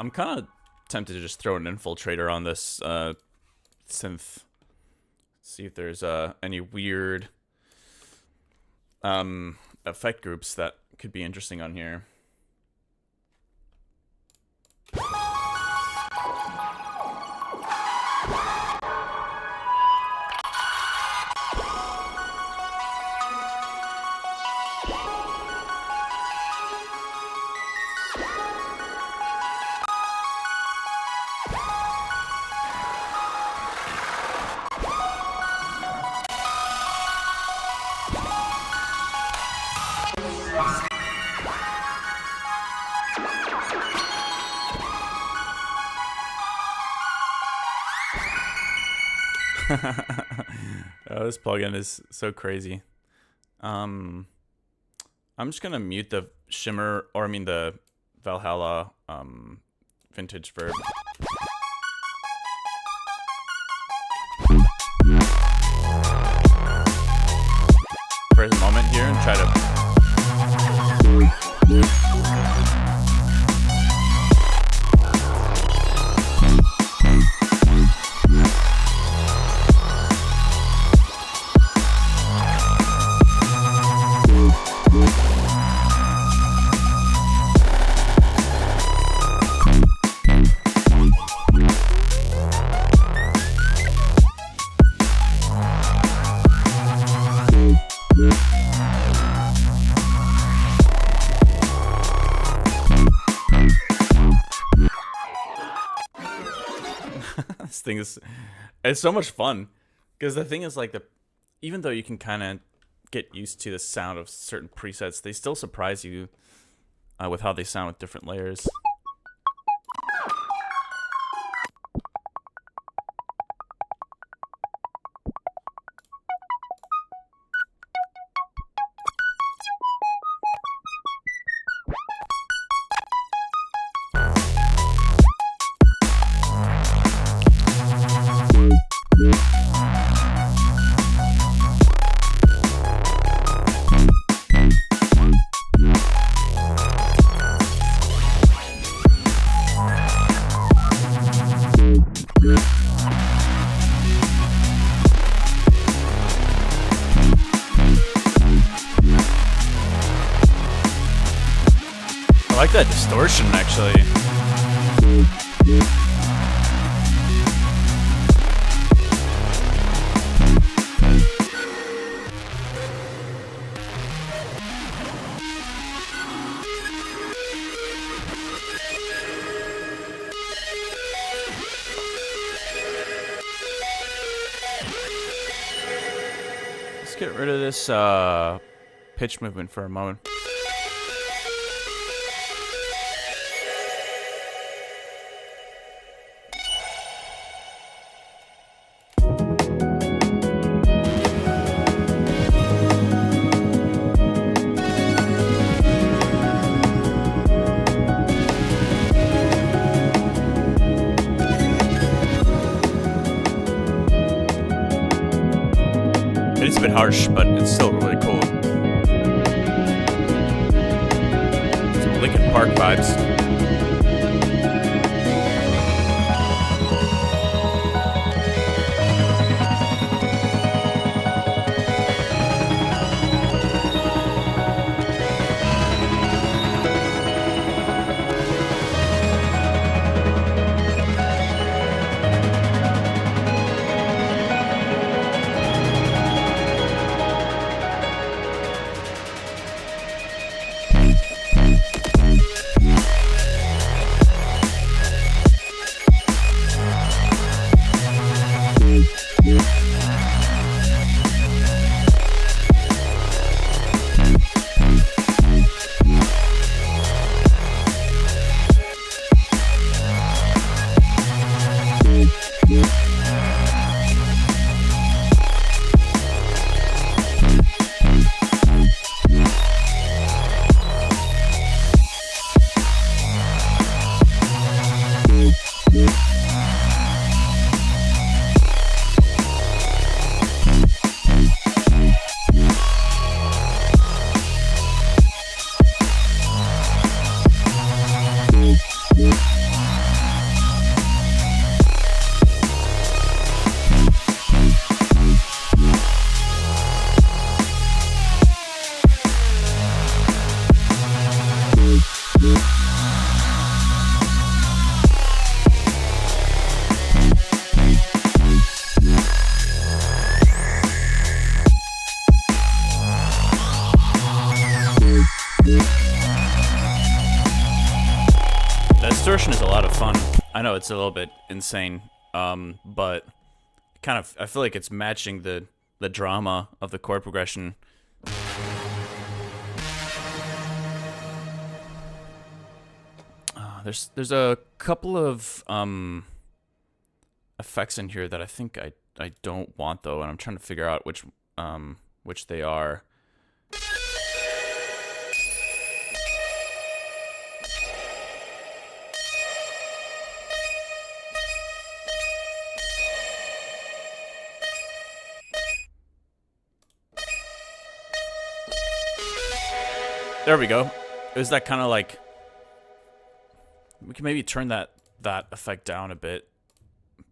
I'm kind of tempted to just throw an infiltrator on this synth. See if there's any weird effect groups that could be interesting on here. Oh, this plugin is so crazy. I'm just gonna mute the shimmer, or I mean the Valhalla vintage verb. For a moment here and try to this thing is, it's so much fun because the thing is, like, even though you can kind of get used to the sound of certain presets, they still surprise you with how they sound with different layers. I like that distortion, actually. Let's get rid of this pitch movement for a moment. It's a bit harsh, but it's still really cool. Some Linkin Park vibes. fun. I know it's a little bit insane, but kind of I feel like it's matching the drama of the chord progression. There's a couple of effects in here that I think I don't want though, and I'm trying to figure out which they are. There we go. It was that kind of like, we can maybe turn that effect down a bit,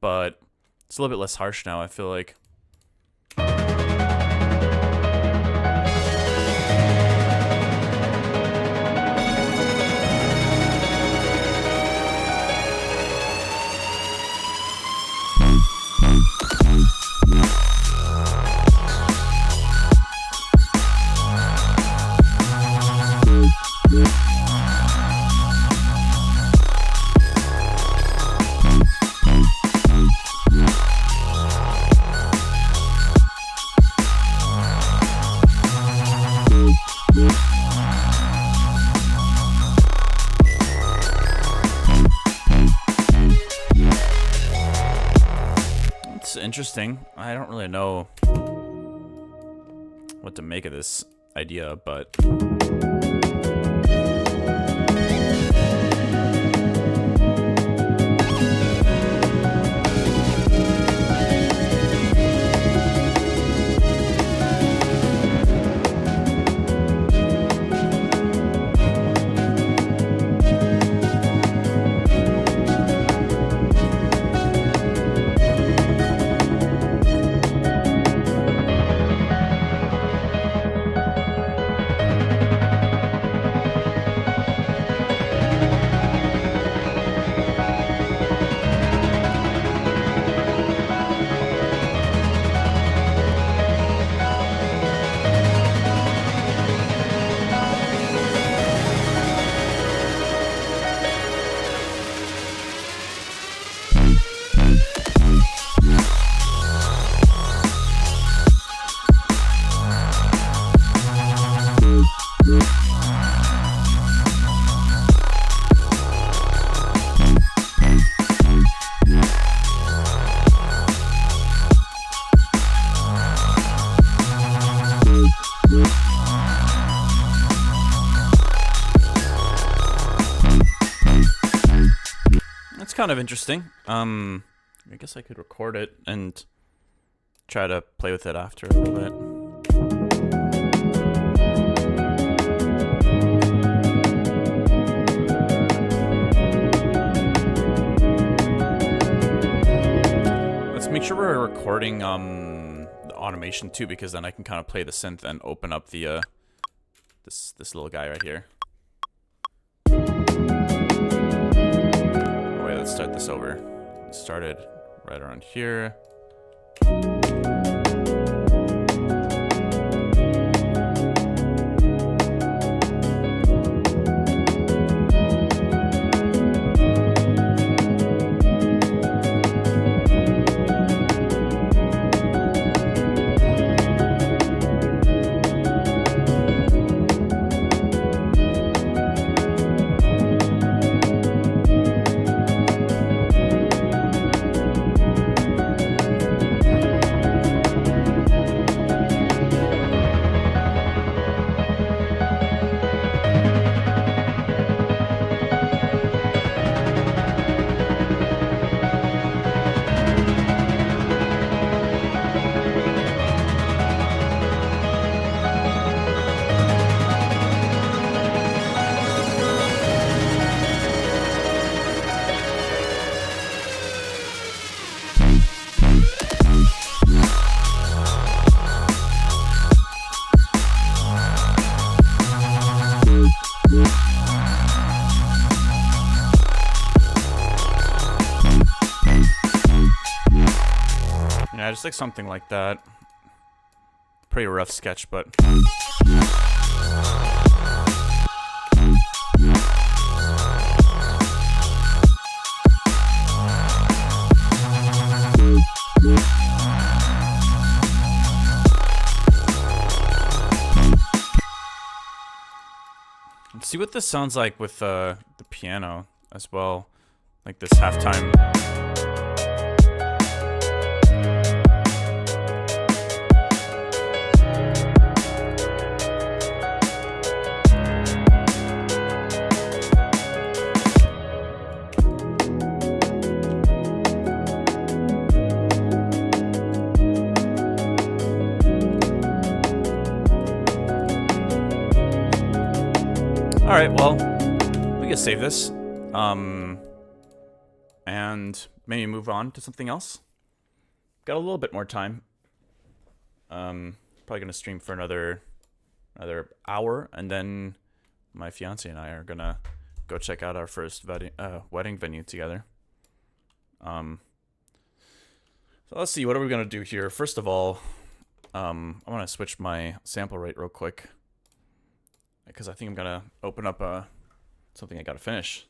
but it's a little bit less harsh now, I feel like. Interesting. I don't really know what to make of this idea, but that's kind of interesting. I guess I could record it and try to play with it after a little bit. Let's make sure we're recording the automation too, because then I can kind of play the synth and open up the this little guy right here. Oh wait, let's start this over. It started right around here. Yeah, just like something like that. Pretty rough sketch, but see what this sounds like with the piano as well, like this halftime. All right, well, we can save this, and maybe move on to something else. Got a little bit more time. Probably gonna stream for another hour, and then my fiance and I are gonna go check out our first wedding venue together. So let's see, what are we gonna do here? First of all, I want to switch my sample rate real quick, because I think I'm gonna open up something I gotta finish.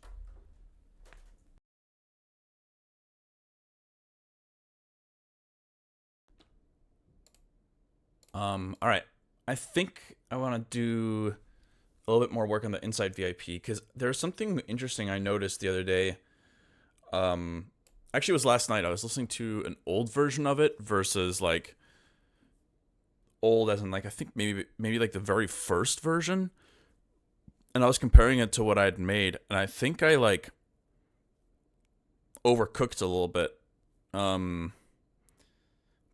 All right. I think I want to do a little bit more work on the Inside VIP, because there's something interesting I noticed the other day. Actually, it was last night. I was listening to an old version of it versus like old as in like I think maybe like the very first version. And I was comparing it to what I had made, and I think I like overcooked a little bit.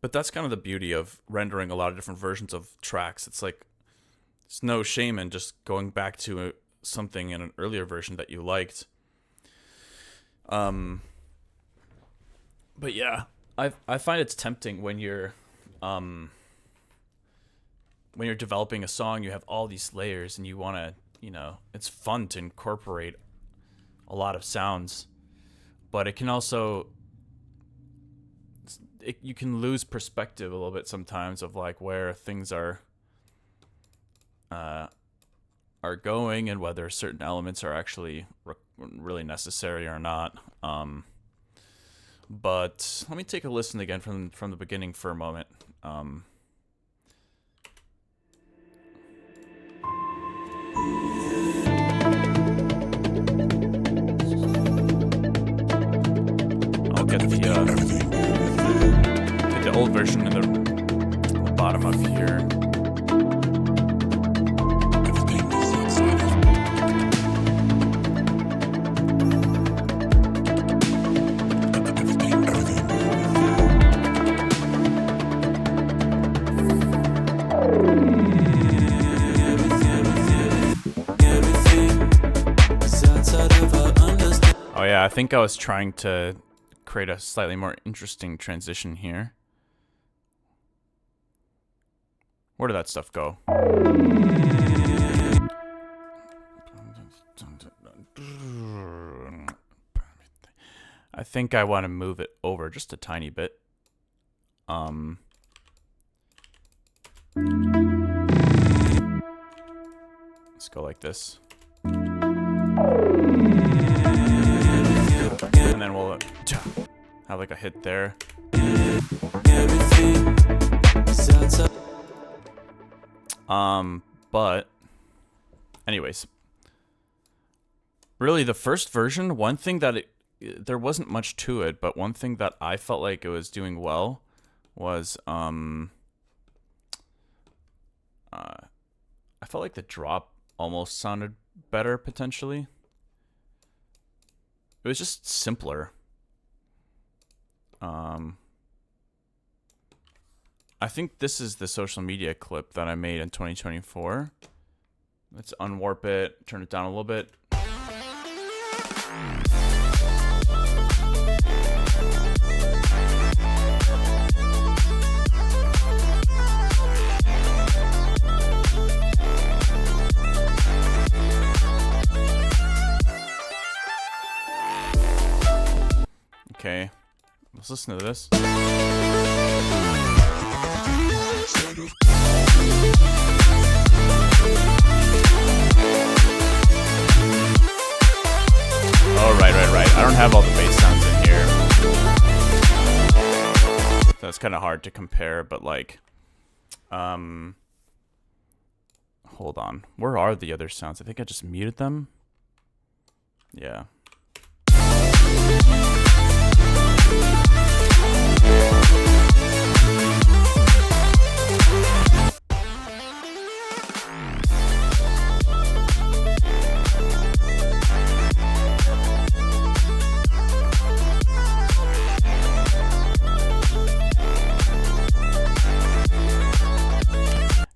But that's kind of the beauty of rendering a lot of different versions of tracks. It's like it's no shame in just going back to something in an earlier version that you liked. But yeah, I find it's tempting when you're developing a song, you have all these layers and you want to, it's fun to incorporate a lot of sounds, but it can also, you can lose perspective a little bit sometimes of like where things are going and whether certain elements are actually really necessary or not. But let me take a listen again from the beginning for a moment. I'll get the old version in the bottom up here. Oh yeah, I think I was trying to create a slightly more interesting transition here. Where did that stuff go? I think I want to move it over just a tiny bit. Let's go like this. And then we'll have like a hit there. But anyways, really the first version, one thing that there wasn't much to it, but one thing that I felt like it was doing well was I felt like the drop almost sounded better potentially. It was just simpler. I think this is the social media clip that I made in 2024. Let's unwarp it, turn it down a little bit. Okay, let's listen to this. Oh, right. I don't have all the bass sounds in here. That's kind of hard to compare, but like, hold hold on. Where are the other sounds? I think I just muted them. Yeah.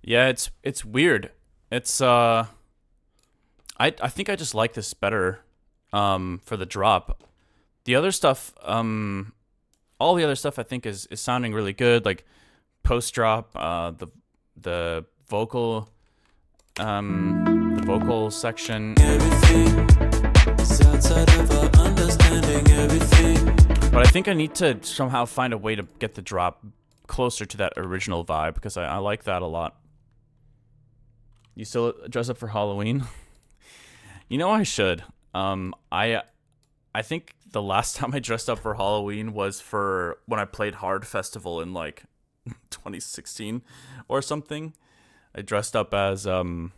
Yeah, it's weird. It's I think I just like this better for the drop. The other stuff all the other stuff I think is sounding really good, like post drop, the vocal section. But I think I need to somehow find a way to get the drop closer to that original vibe, because I like that a lot. You still dress up for Halloween? You know, I should. I think the last time I dressed up for Halloween was for when I played Hard Festival in like 2016 or something. I dressed up as well,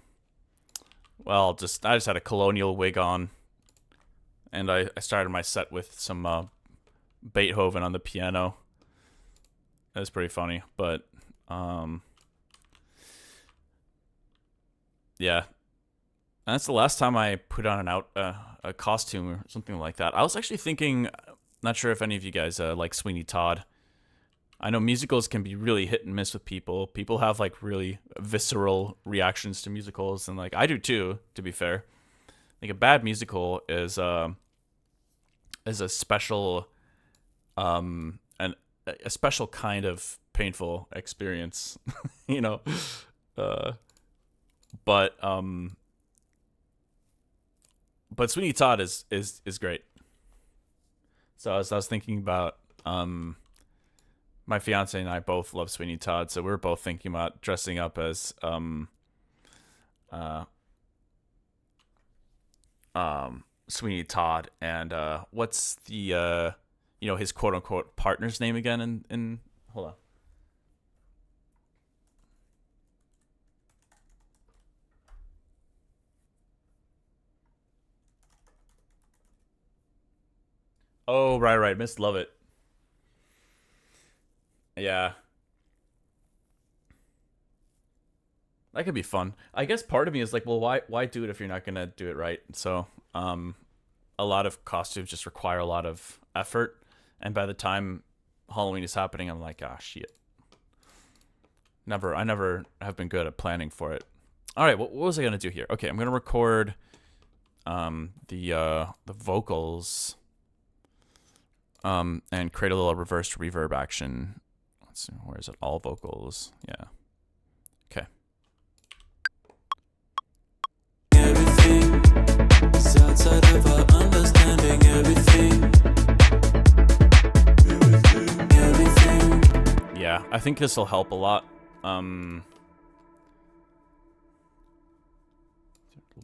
I just had a colonial wig on, and I started my set with some Beethoven on the piano. It was pretty funny, but yeah. And that's the last time I put on a costume or something like that. I was actually thinking, not sure if any of you guys like Sweeney Todd. I know musicals can be really hit and miss with people. People have like really visceral reactions to musicals, and like I do too, to be fair. Like a bad musical is a special a special kind of painful experience, you know. But Sweeney Todd is great. So I was thinking about my fiance and I both love Sweeney Todd, so we're both thinking about dressing up as Sweeney Todd, and what's the his quote unquote partner's name again in hold on. Oh, right. Miss Lovett. Yeah. That could be fun. I guess part of me is like, well, why do it if you're not gonna do it right? So, a lot of costumes just require a lot of effort, and by the time Halloween is happening, I'm like, ah, shit. I never have been good at planning for it. All right, what was I gonna do here? Okay, I'm gonna record the vocals. And create a little reverse reverb action. Let's see, where is it? All vocals. Yeah. Okay. Everything is outside of our understanding. Everything. Yeah, I think this will help a lot. A little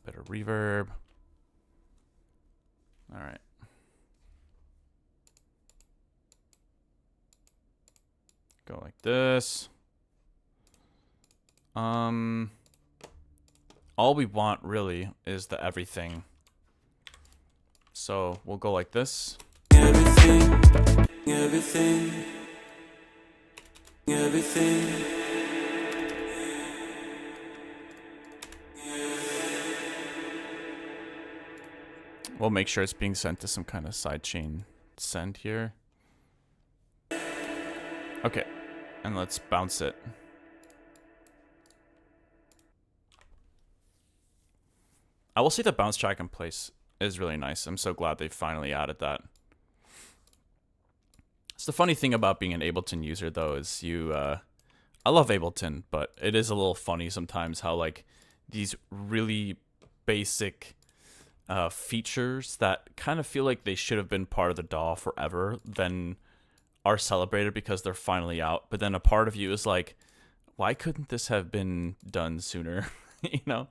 bit of reverb. All right. Go like this. All we want really is the everything. So we'll go like this. Everything. We'll make sure it's being sent to some kind of sidechain send here. Okay, and let's bounce it. I will say the bounce track in place is really nice. I'm so glad they finally added that. So the funny thing about being an Ableton user, though, is I love Ableton, but it is a little funny sometimes how like these really basic features that kind of feel like they should have been part of the DAW forever, then are celebrated because they're finally out, but then a part of you is like, why couldn't this have been done sooner? You know,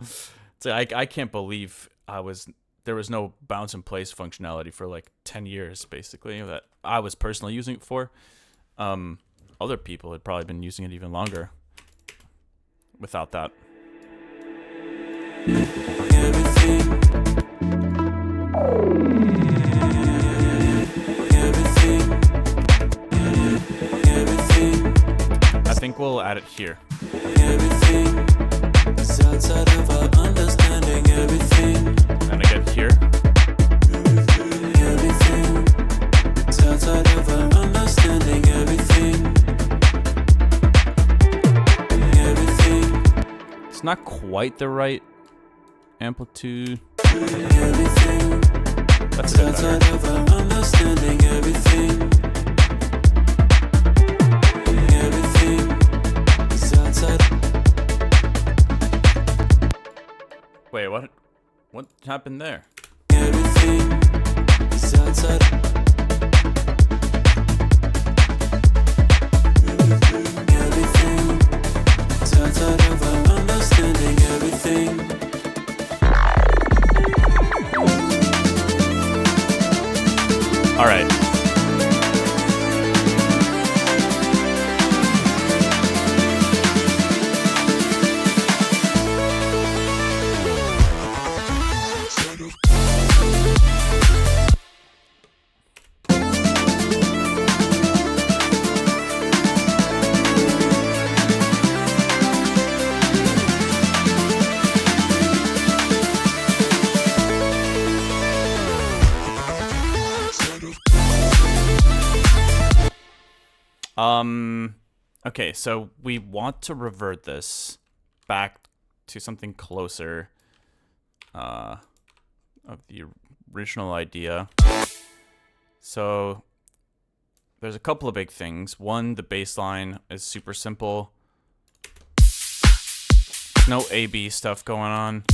so I can't believe there was no bounce in place functionality for like 10 years basically that I was personally using it for. Other people had probably been using it even longer without that. think we'll add it here. Everything is outside of our understanding. Everything. And again here. Everything is outside of our understanding. Everything. Everything. It's not quite the right amplitude. Everything. That's a bit Outside better. of our understanding. Everything. Everything is outside. Wait, what? What happened there? Everything is outside. Everything is outside of our understanding. Everything. All right. Okay, so we want to revert this back to something closer of the original idea. So there's a couple of big things. One, the bass line is super simple. No A-B stuff going on.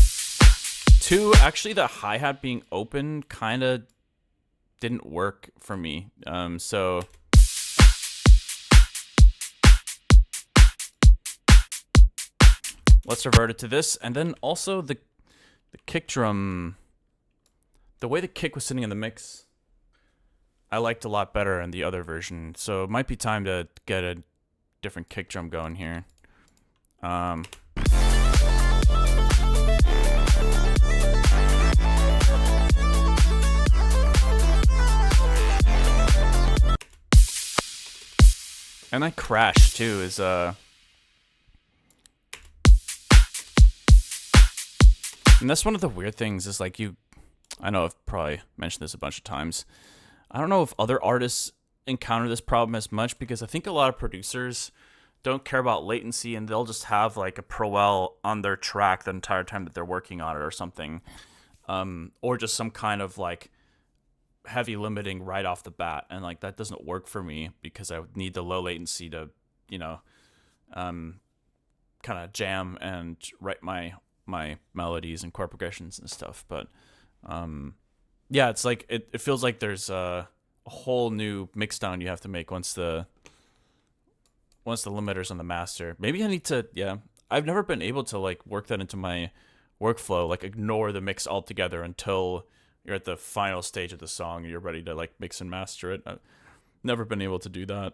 Two, actually the hi-hat being open kind of didn't work for me. So let's revert it to this. And then also the kick drum, the way the kick was sitting in the mix, I liked a lot better in the other version. So it might be time to get a different kick drum going here. And that crash too is and that's one of the weird things is like I know I've probably mentioned this a bunch of times. I don't know if other artists encounter this problem as much because I think a lot of producers don't care about latency and they'll just have like a Pro-L on their track the entire time that they're working on it or something. Or just some kind of like heavy limiting right off the bat. And like that doesn't work for me because I would need the low latency to, kind of jam and write my melodies and chord progressions and stuff. But yeah, it's like it feels like there's a whole new mixdown you have to make once the limiter's on the master. Maybe I need to, I've never been able to like work that into my workflow, like ignore the mix altogether until you're at the final stage of the song and you're ready to like mix and master it. I've never been able to do that.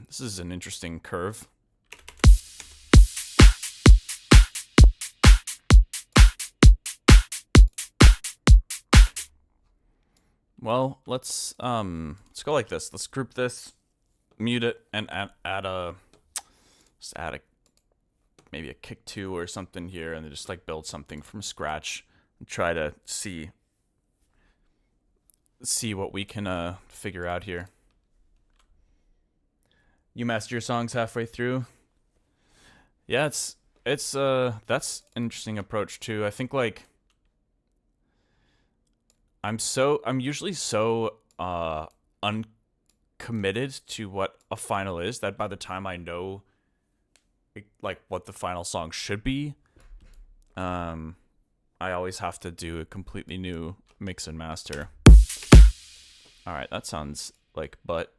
This is an interesting curve. Well, let's go like this. Let's group this, mute it, and add maybe a kick 2 or something here, and then just like build something from scratch and try to see what we can figure out here. You master your songs halfway through. Yeah, it's that's an interesting approach too. I think like I'm usually so uncommitted to what a final is that by the time I know like what the final song should be, I always have to do a completely new mix and master. All right, that sounds like butt.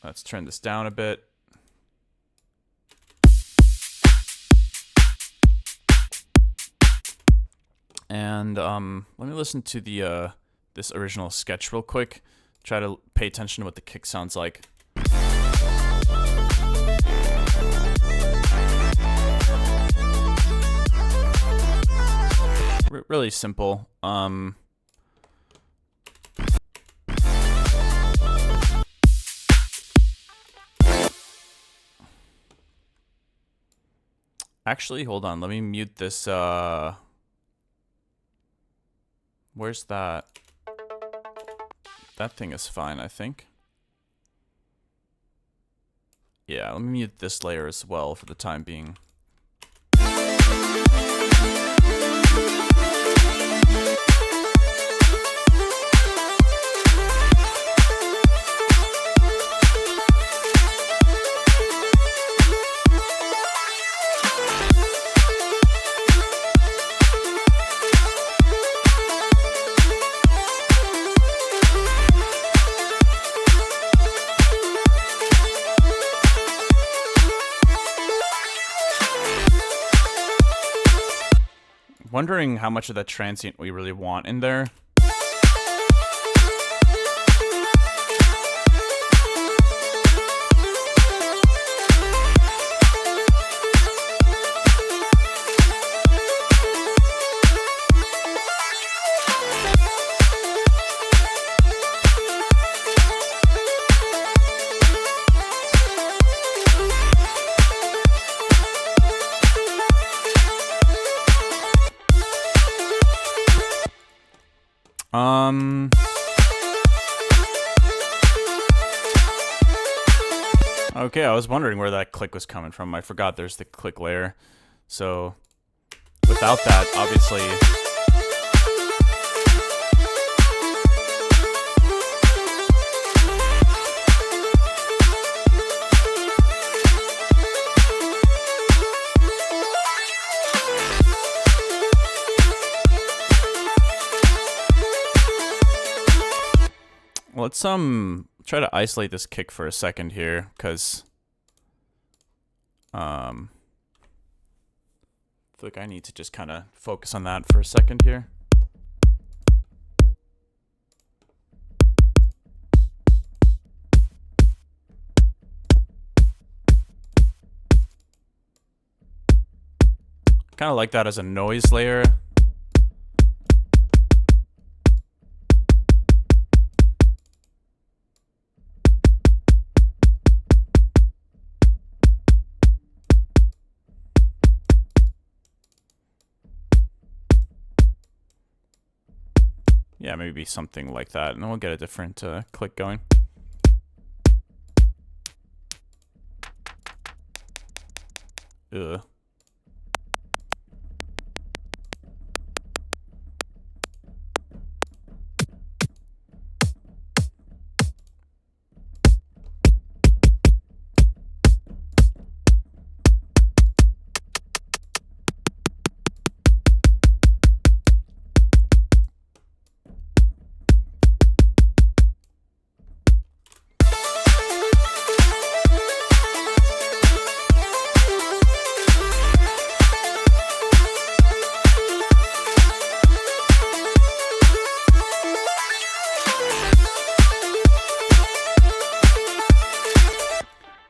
Let's turn this down a bit. And let me listen to the this original sketch real quick Try to pay attention to what the kick sounds like. Really simple. Actually, hold on. Let me mute this. Where's that? That thing is fine, I think. Yeah, let me mute this layer as well for the time being. Wondering how much of that transient we really want in there. Okay, I was wondering where that click was coming from. I forgot there's the click layer. So, without that, obviously... Let's try to isolate this kick for a second here, because I feel like I need to just kind of focus on that for a second here. Kind of like that as a noise layer. Yeah, maybe something like that, and then we'll get a different click going. Ugh.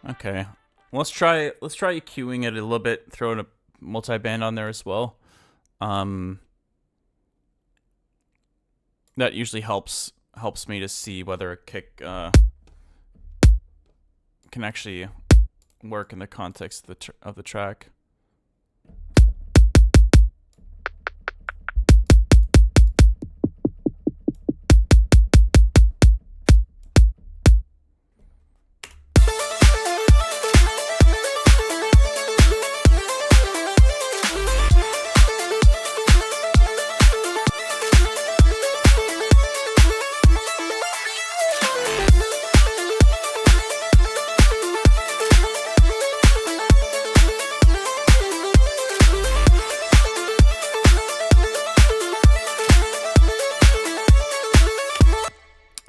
Okay, let's try EQing it a little bit, throwing a multi-band on there as well. That usually helps me to see whether a kick can actually work in the context of the track.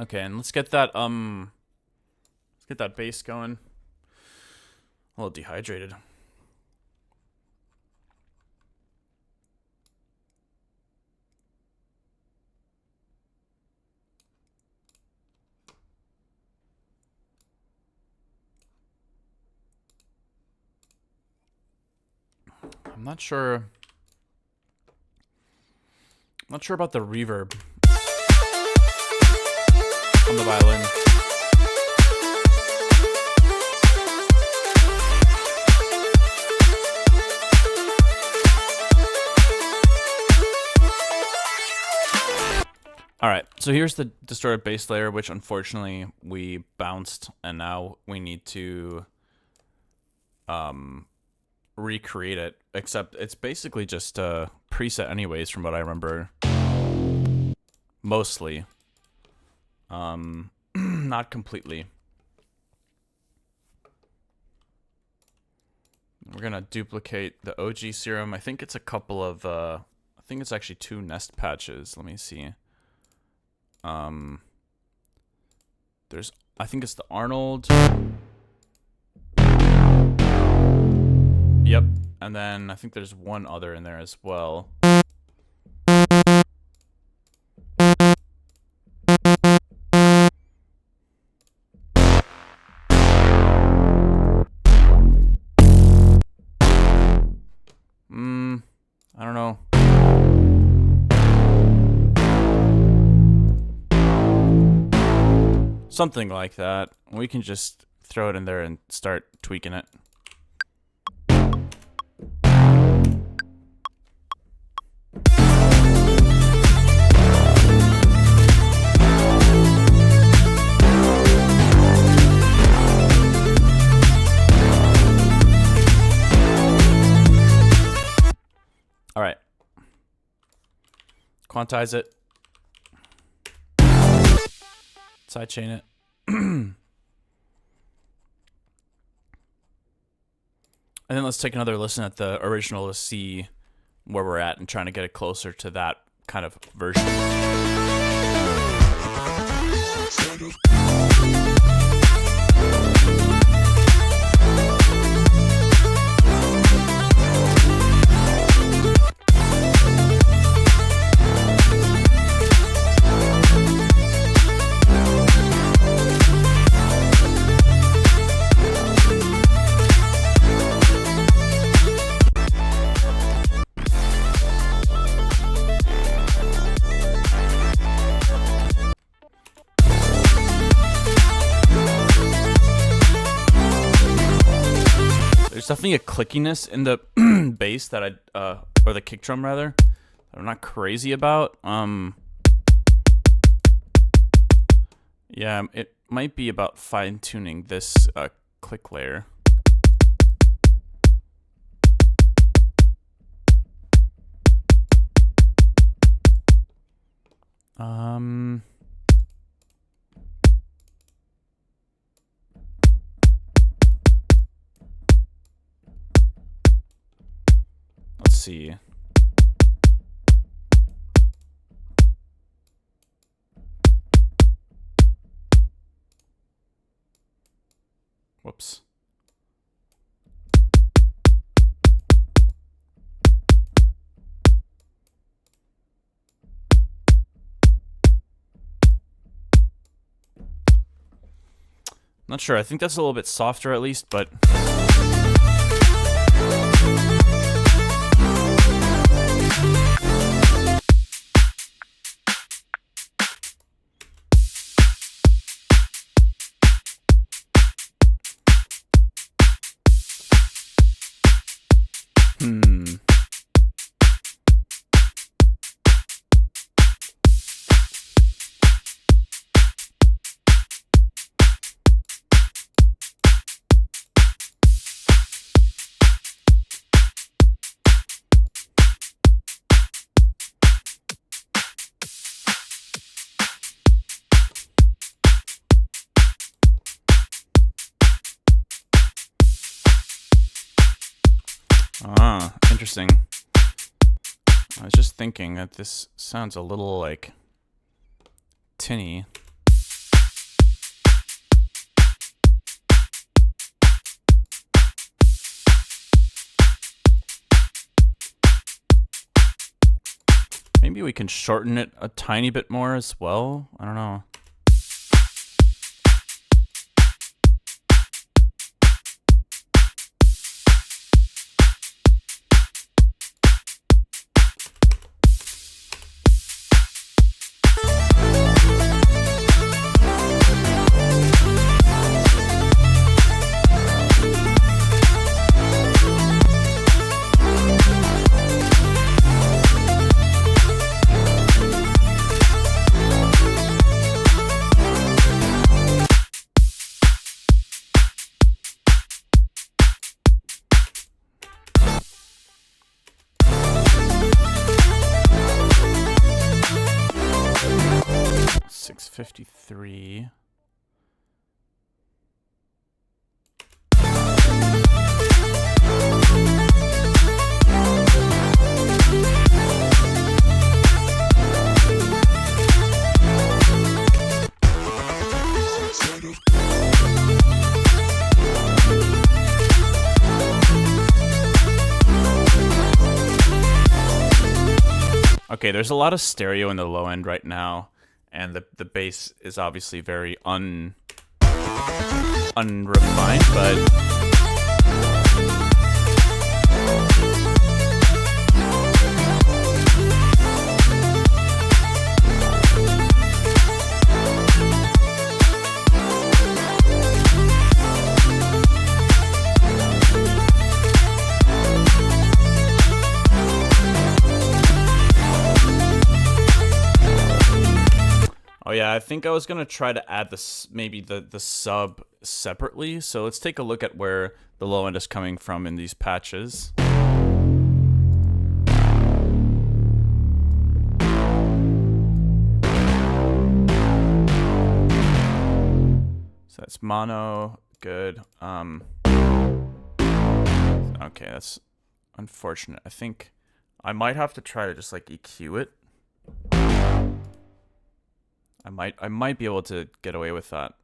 Okay, and let's get that bass going. A little dehydrated. I'm not sure. Not sure about the reverb on the violin. Alright, so here's the distorted bass layer, which unfortunately we bounced, and now we need to recreate it, except it's basically just a preset anyways, from what I remember. Mostly. Not completely. We're gonna duplicate the OG serum. I think it's a couple of, I think it's actually 2 nest patches. Let me see. There's, I think it's the Arnold. Yep. And then I think there's one other in there as well. I don't know. Something like that. We can just throw it in there and start tweaking it. All right. Quantize it. Sidechain it. And then let's take another listen at the original to see where we're at and trying to get it closer to that kind of version. There's definitely a clickiness in the bass that or the kick drum rather, that I'm not crazy about. Yeah, it might be about fine tuning this click layer. Let's see. Whoops. Not sure. I think that's a little bit softer at least, but interesting. I was just thinking that this sounds a little like tinny. Maybe we can shorten it a tiny bit more as well. I don't know. 453. Okay, there's a lot of stereo in the low end right now, and the bass is obviously very unrefined, but oh yeah, I think I was gonna try to add this maybe the sub separately. So let's take a look at where the low end is coming from in these patches. So that's mono, good. Okay, that's unfortunate. I think I might have to try to just like EQ it. I might be able to get away with that.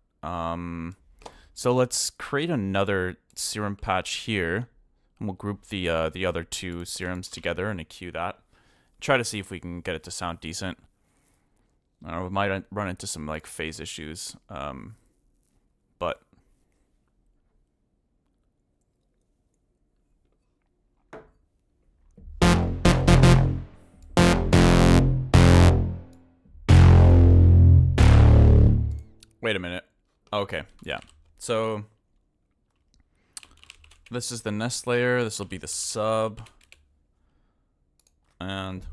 So let's create another serum patch here, and we'll group the other two serums together and EQ that. Try to see if we can get it to sound decent. We might run into some like phase issues, but wait a minute. Okay, yeah. So this is the nest layer. This will be the sub. And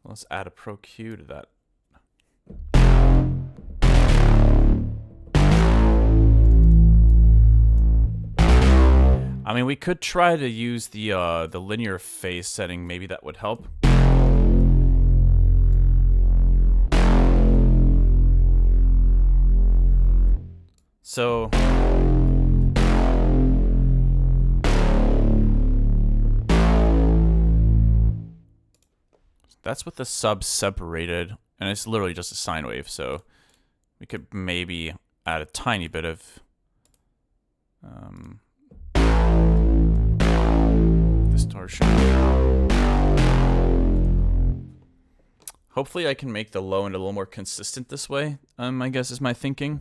let's add a Pro Q to that. I mean, we could try to use the linear phase setting. Maybe that would help. So that's with the sub separated, and it's literally just a sine wave. So we could maybe add a tiny bit of distortion. Hopefully I can make the low end a little more consistent this way, I guess is my thinking.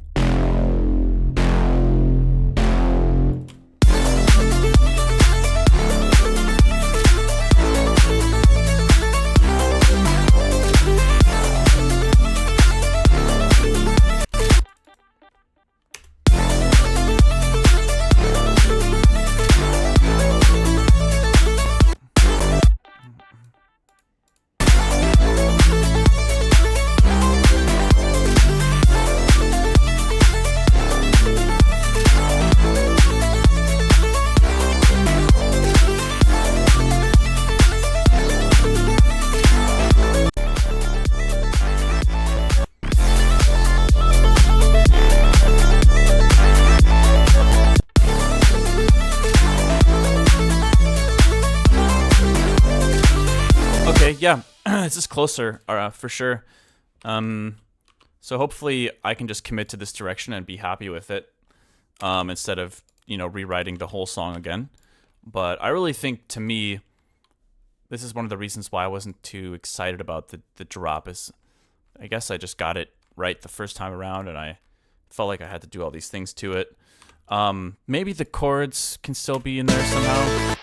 Yeah, this is closer, for sure. So hopefully I can just commit to this direction and be happy with it, instead of, rewriting the whole song again. But I really think, to me, this is one of the reasons why I wasn't too excited about the drop. Is I guess I just got it right the first time around, and I felt like I had to do all these things to it. Maybe the chords can still be in there somehow.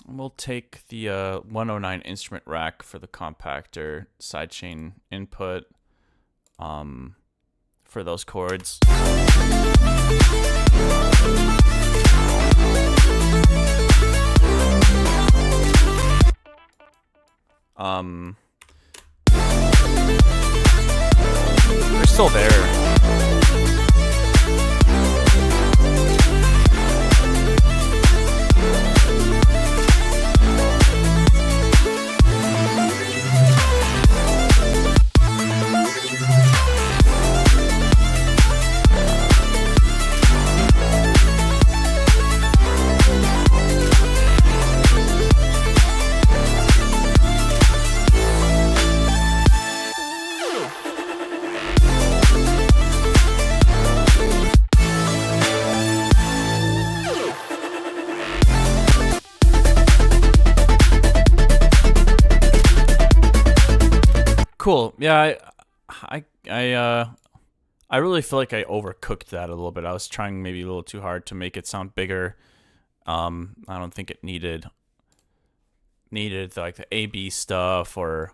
We'll take the 109 instrument rack for the compactor sidechain input for those chords. They're still there. Cool. Yeah, I really feel like I overcooked that a little bit. I was trying maybe a little too hard to make it sound bigger. I don't think it needed like the A/B stuff or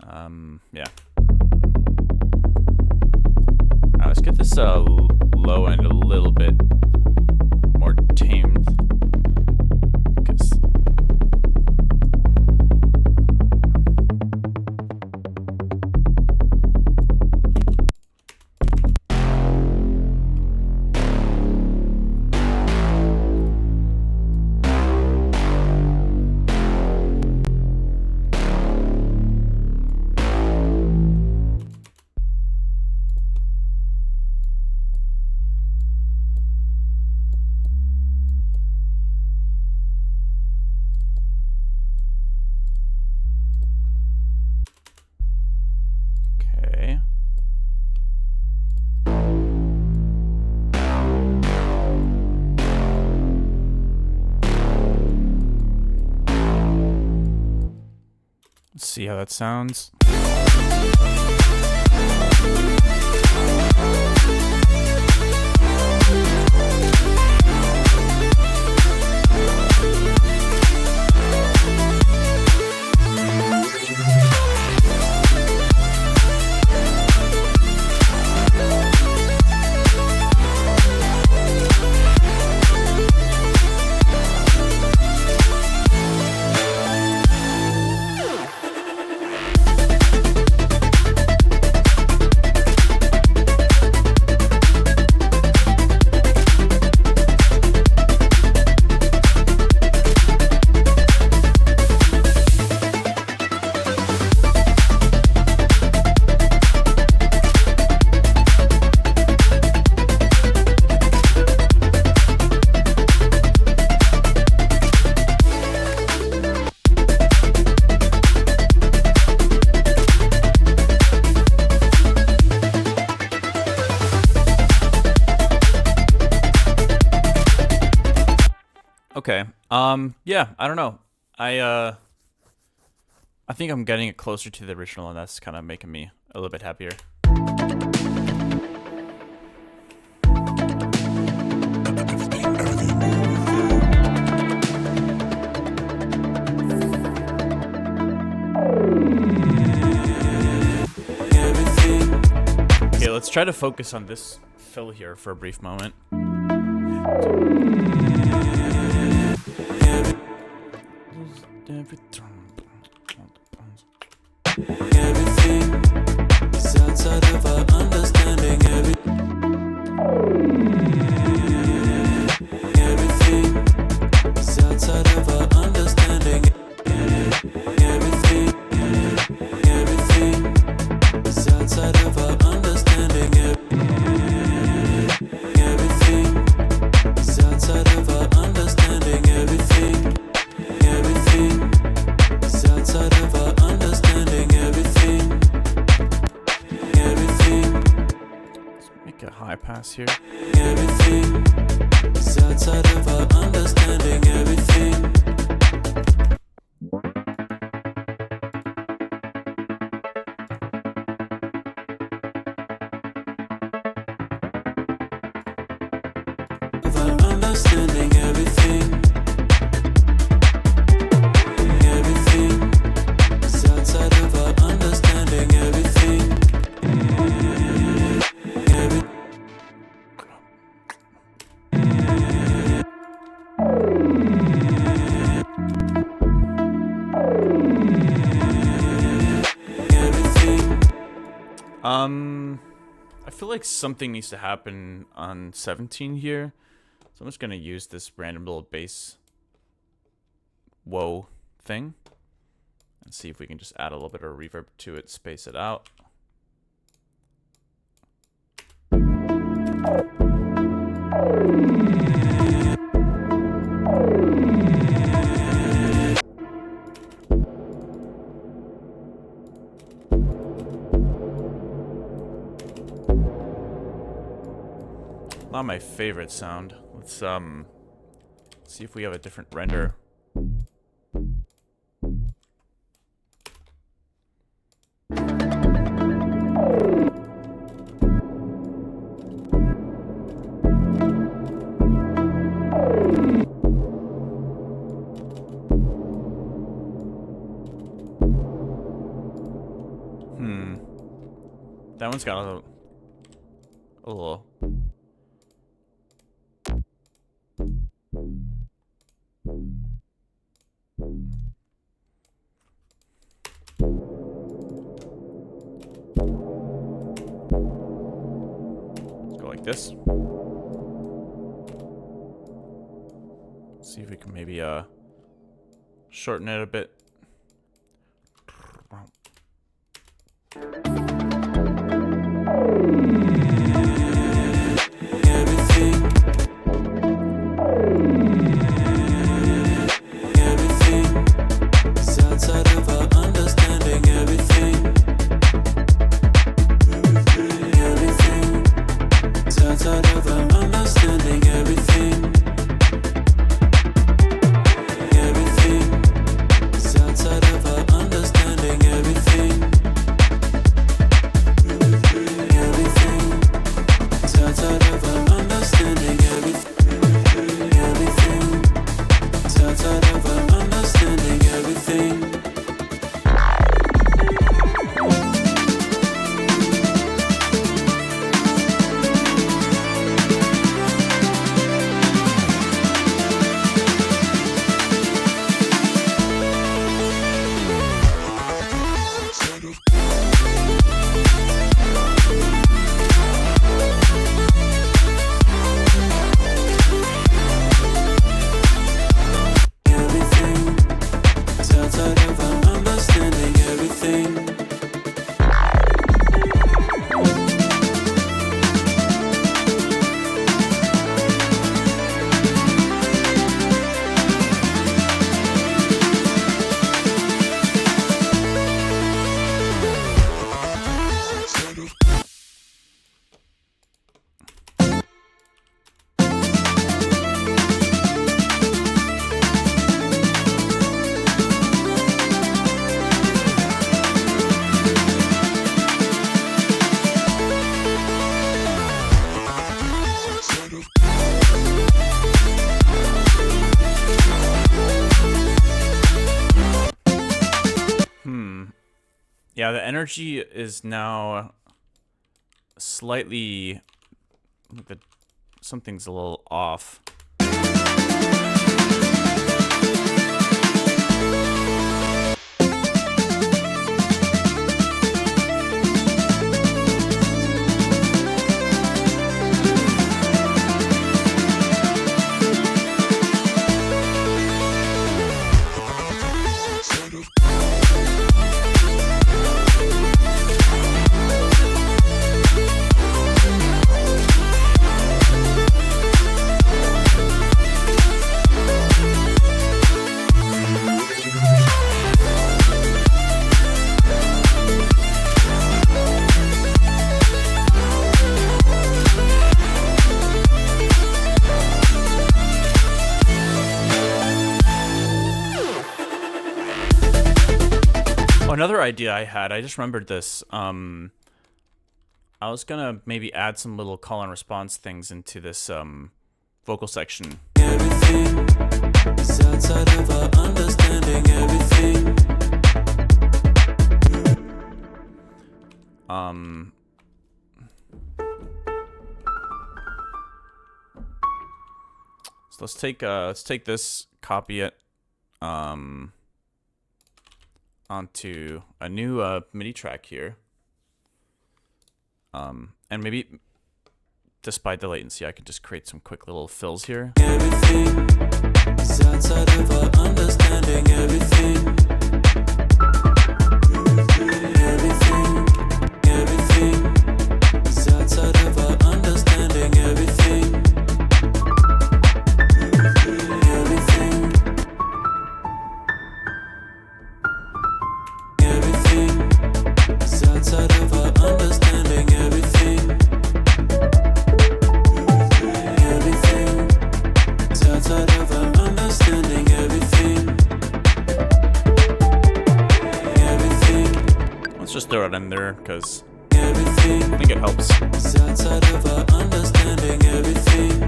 yeah. Let's get this low end a little bit more tamed. 'Cause okay. Let's see how that sounds. Okay. Yeah, I don't know. I think I'm getting it closer to the original, and that's kind of making me a little bit happier. Okay, let's try to focus on this fill here for a brief moment. Everything is outside of our understanding. Everything is outside of our understanding. Everything is outside of our understanding. Everything is outside of our understanding. Everything is outside of our understanding. Everything Let's make a high pass here. Everything is outside of our understanding. Everything. Of our understanding. Everything. Everything is outside of our understanding. Everything. I feel like something needs to happen on 17 here. So I'm just gonna use this random little bass whoa thing and see if we can just add a little bit of reverb to it, space it out. Not my favorite sound. Let's see if we have a different render. That one's got a little. Let's go like this. See if we can maybe shorten it a bit. Yeah, the energy is now slightly... something's a little off. Another idea I had, I just remembered this. I was gonna maybe add some little call and response things into this vocal section. Everything is outside of our understanding. Everything. So let's take this, copy it, onto a new MIDI track here. And maybe, despite the latency, I can just create some quick little fills here. Everything is outside of our understanding. Everything. Everything. Everything is outside of our understanding. Everything. Everything. Everything is outside of our understanding. Everything. Everything is outside of our understanding. Everything. Everything. Let's just throw it in there because Everything I think it helps. is outside of our understanding. Everything.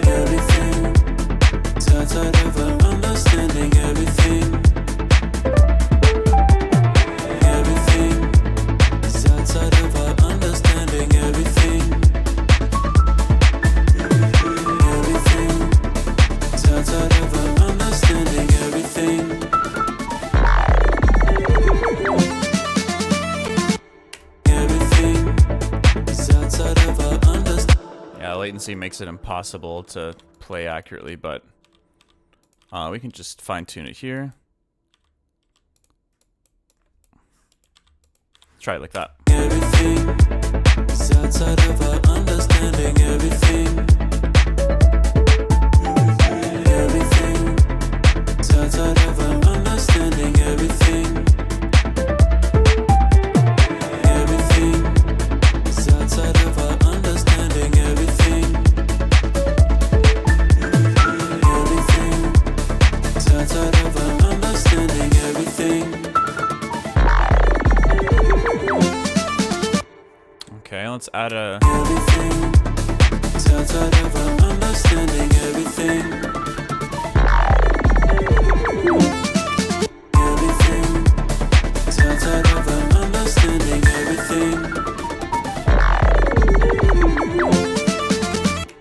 Everything is outside of our understanding. Everything. Everything frequency makes it impossible to play accurately, but we can just fine-tune it here. Try it like that. Everything is outside of our understanding. Everything is outside of our understanding. Everything is outside of our understanding. Everything is outside of our understanding. Everything. Okay, let's add a... Everything is outside of our understanding. Everything is outside of our understanding. Everything.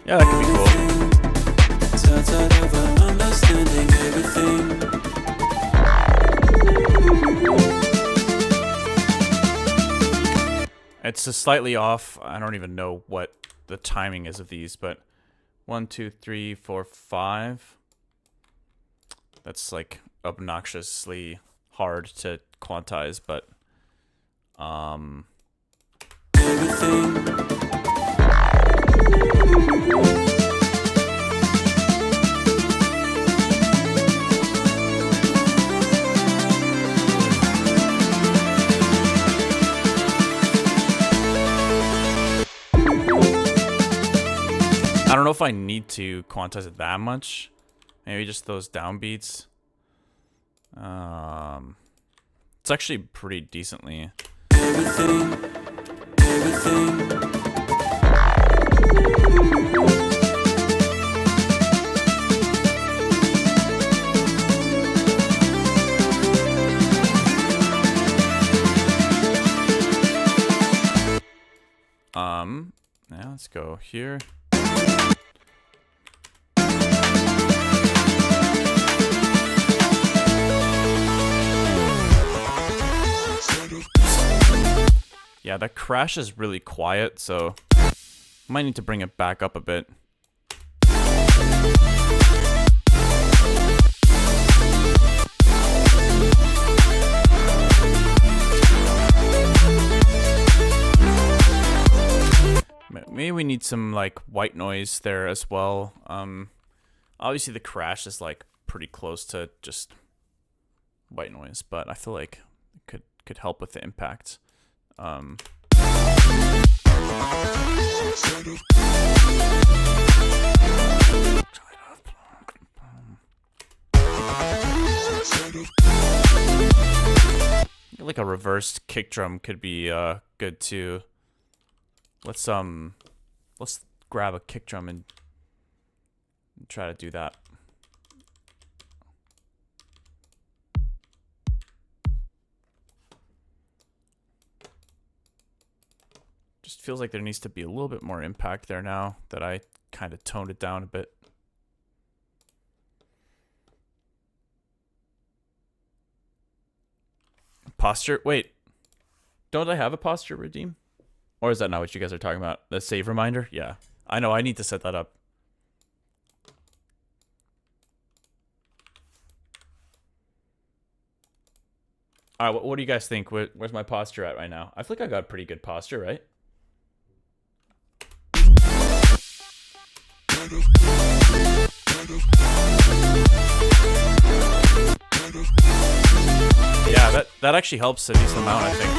Yeah, that could be cool. It's outside of our understanding. Everything. It's just slightly off. I don't even know what the timing is of these, but 1, 2, 3, 4, 5. That's like obnoxiously hard to quantize, but Everything. I don't know if I need to quantize it that much. Maybe just those downbeats. It's actually pretty decently. Everything. Everything. Yeah, let's go here. Yeah, that crash is really quiet, so might need to bring it back up a bit. Maybe we need some like white noise there as well. Obviously the crash is like pretty close to just white noise, but I feel like it could help with the impact. Like a reversed kick drum could be good too. Let's grab a kick drum and try to do that. Just feels like there needs to be a little bit more impact there now that I kind of toned it down a bit. Posture? Wait. Don't I have a posture redeem? Or is that not what you guys are talking about? The save reminder? Yeah. I know, I need to set that up. Alright, what do you guys think? Where's my posture at right now? I feel like I got pretty good posture, right? Yeah, that actually helps a decent amount, I think.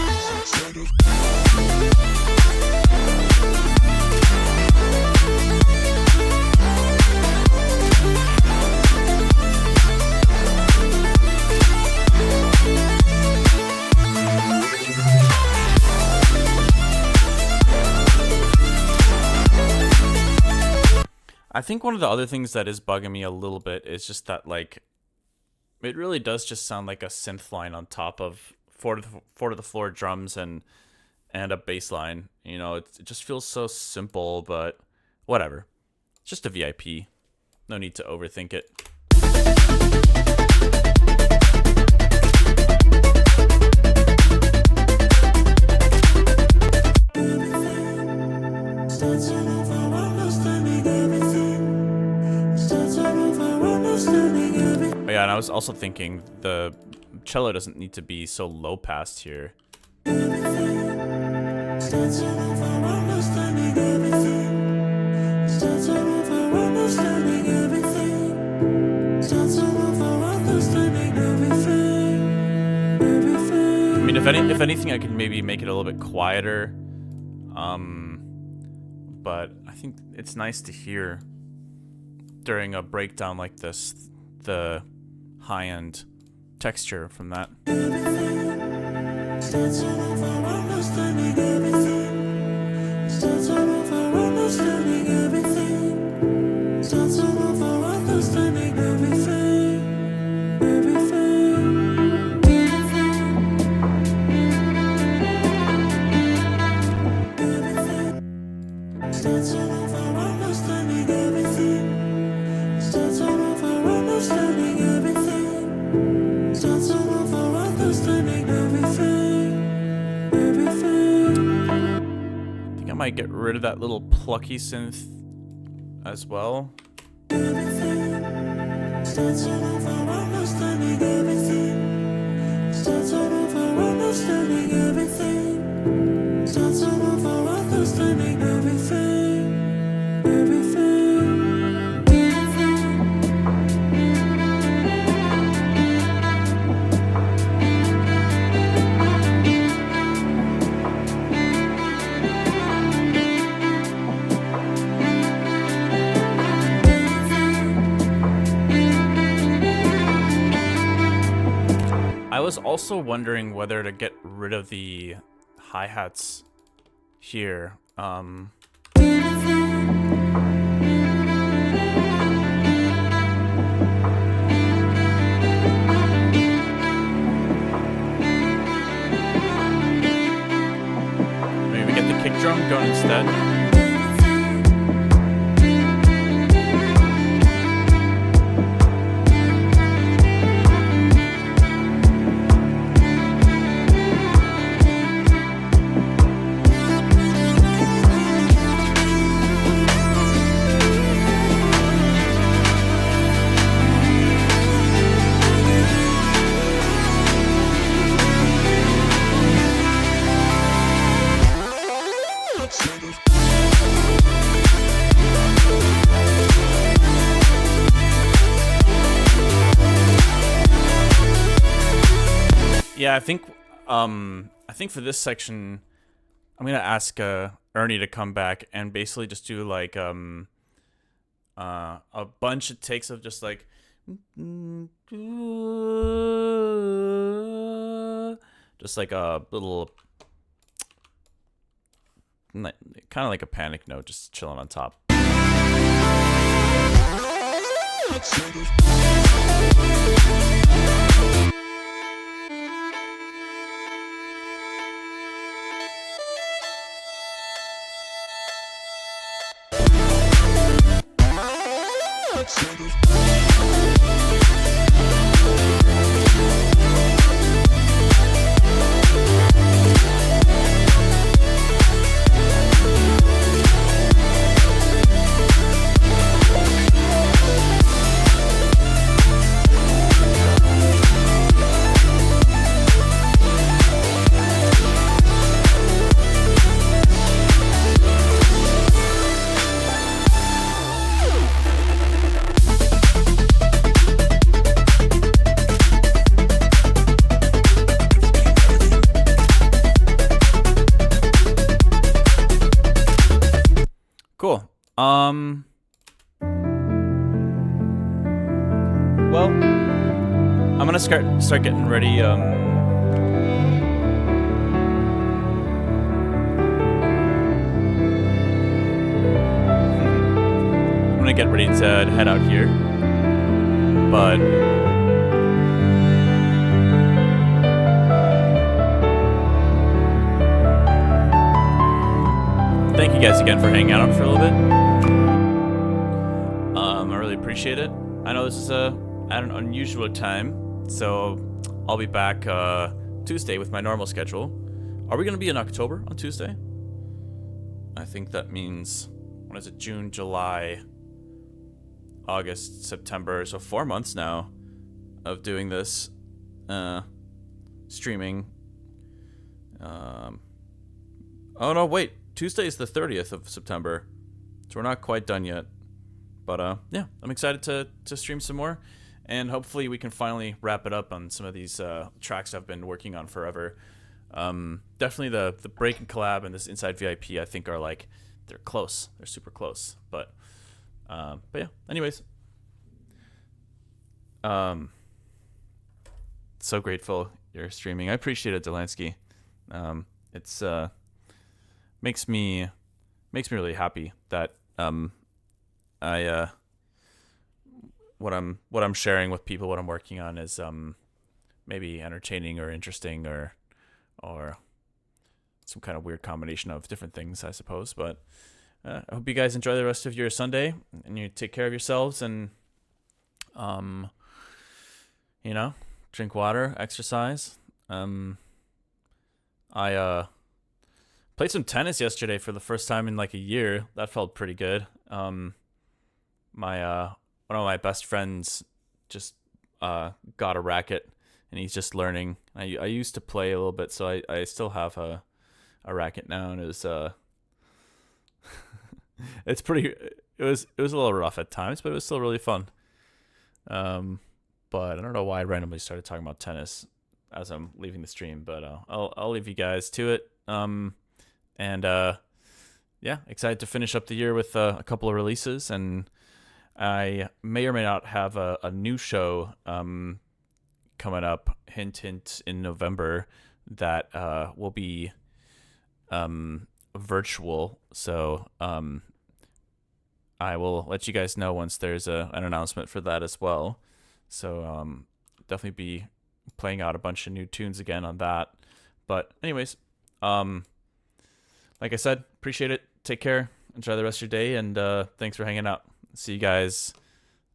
I think one of the other things that is bugging me a little bit is just that, like, it really does just sound like a synth line on top of four to the floor drums and a bass line. You know, it just feels so simple, but whatever. It's just a VIP. No need to overthink it. Starts all over, understanding yeah, and I was also thinking the cello doesn't need to be so low passed here. Starts all over, understanding everything. Starts all over, understanding everything. Starts all over, understanding everything. Everything. I mean, if anything, I could maybe make it a little bit quieter. But I think it's nice to hear during a breakdown like this the high-end texture from that. Starts all over, understanding everything. Starts all over, understanding everything. Starts all over, understanding everything. Everything. Starts all over, understanding everything. Starts all over, understanding everything. Starts all over, understanding everything. Everything. I think I might get rid of that little plucky synth as well. Starts all over, understanding everything. Starts all over, understanding everything. Starts all over, understanding everything. Everything. I was also wondering whether to get rid of the hi-hats here. Maybe get the kick drum going instead. Yeah, I think for this section, I'm gonna ask Ernie to come back and basically just do like a bunch of takes of just like just like a little kind of like a panic note, just chilling on top. Cool. Well, I'm gonna start getting ready. I'm gonna get ready to head out here, but thank you guys again for hanging out for a little bit. I really appreciate it. I know this is at an unusual time, so I'll be back Tuesday with my normal schedule. Are we going to be in October on Tuesday? I think that means, what is it, June, July, August, September, so 4 months now. of doing this streaming. Oh no, wait. Tuesday is the 30th of September. So we're not quite done yet. But yeah, I'm excited to stream some more. And hopefully we can finally wrap it up on some of these tracks I've been working on forever. Definitely the Break and Collab and this Inside VIP I think are like, they're close. They're super close. But yeah, anyways. So grateful you're streaming. I appreciate it, Delansky. It's makes me really happy that I what I'm sharing with people, what I'm working on is maybe entertaining or interesting or some kind of weird combination of different things, I suppose. But I hope you guys enjoy the rest of your Sunday and you take care of yourselves and drink water, exercise. I played some tennis yesterday for the first time in like a year. That felt pretty good. My one of my best friends just got a racket and he's just learning. I used to play a little bit, so I still have a racket now, and it was it's pretty. It was a little rough at times, but it was still really fun. But I don't know why I randomly started talking about tennis as I'm leaving the stream, but I'll leave you guys to it. Yeah, excited to finish up the year with a couple of releases, and I may or may not have a new show coming up, hint, in November that will be virtual. So I will let you guys know once there's an announcement for that as well. So definitely be playing out a bunch of new tunes again on that. But anyways, like I said, appreciate it. Take care. Enjoy the rest of your day, and thanks for hanging out. See you guys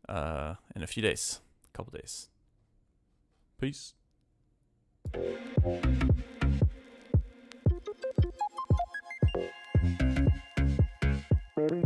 in a few days, a couple days. Peace. Ready?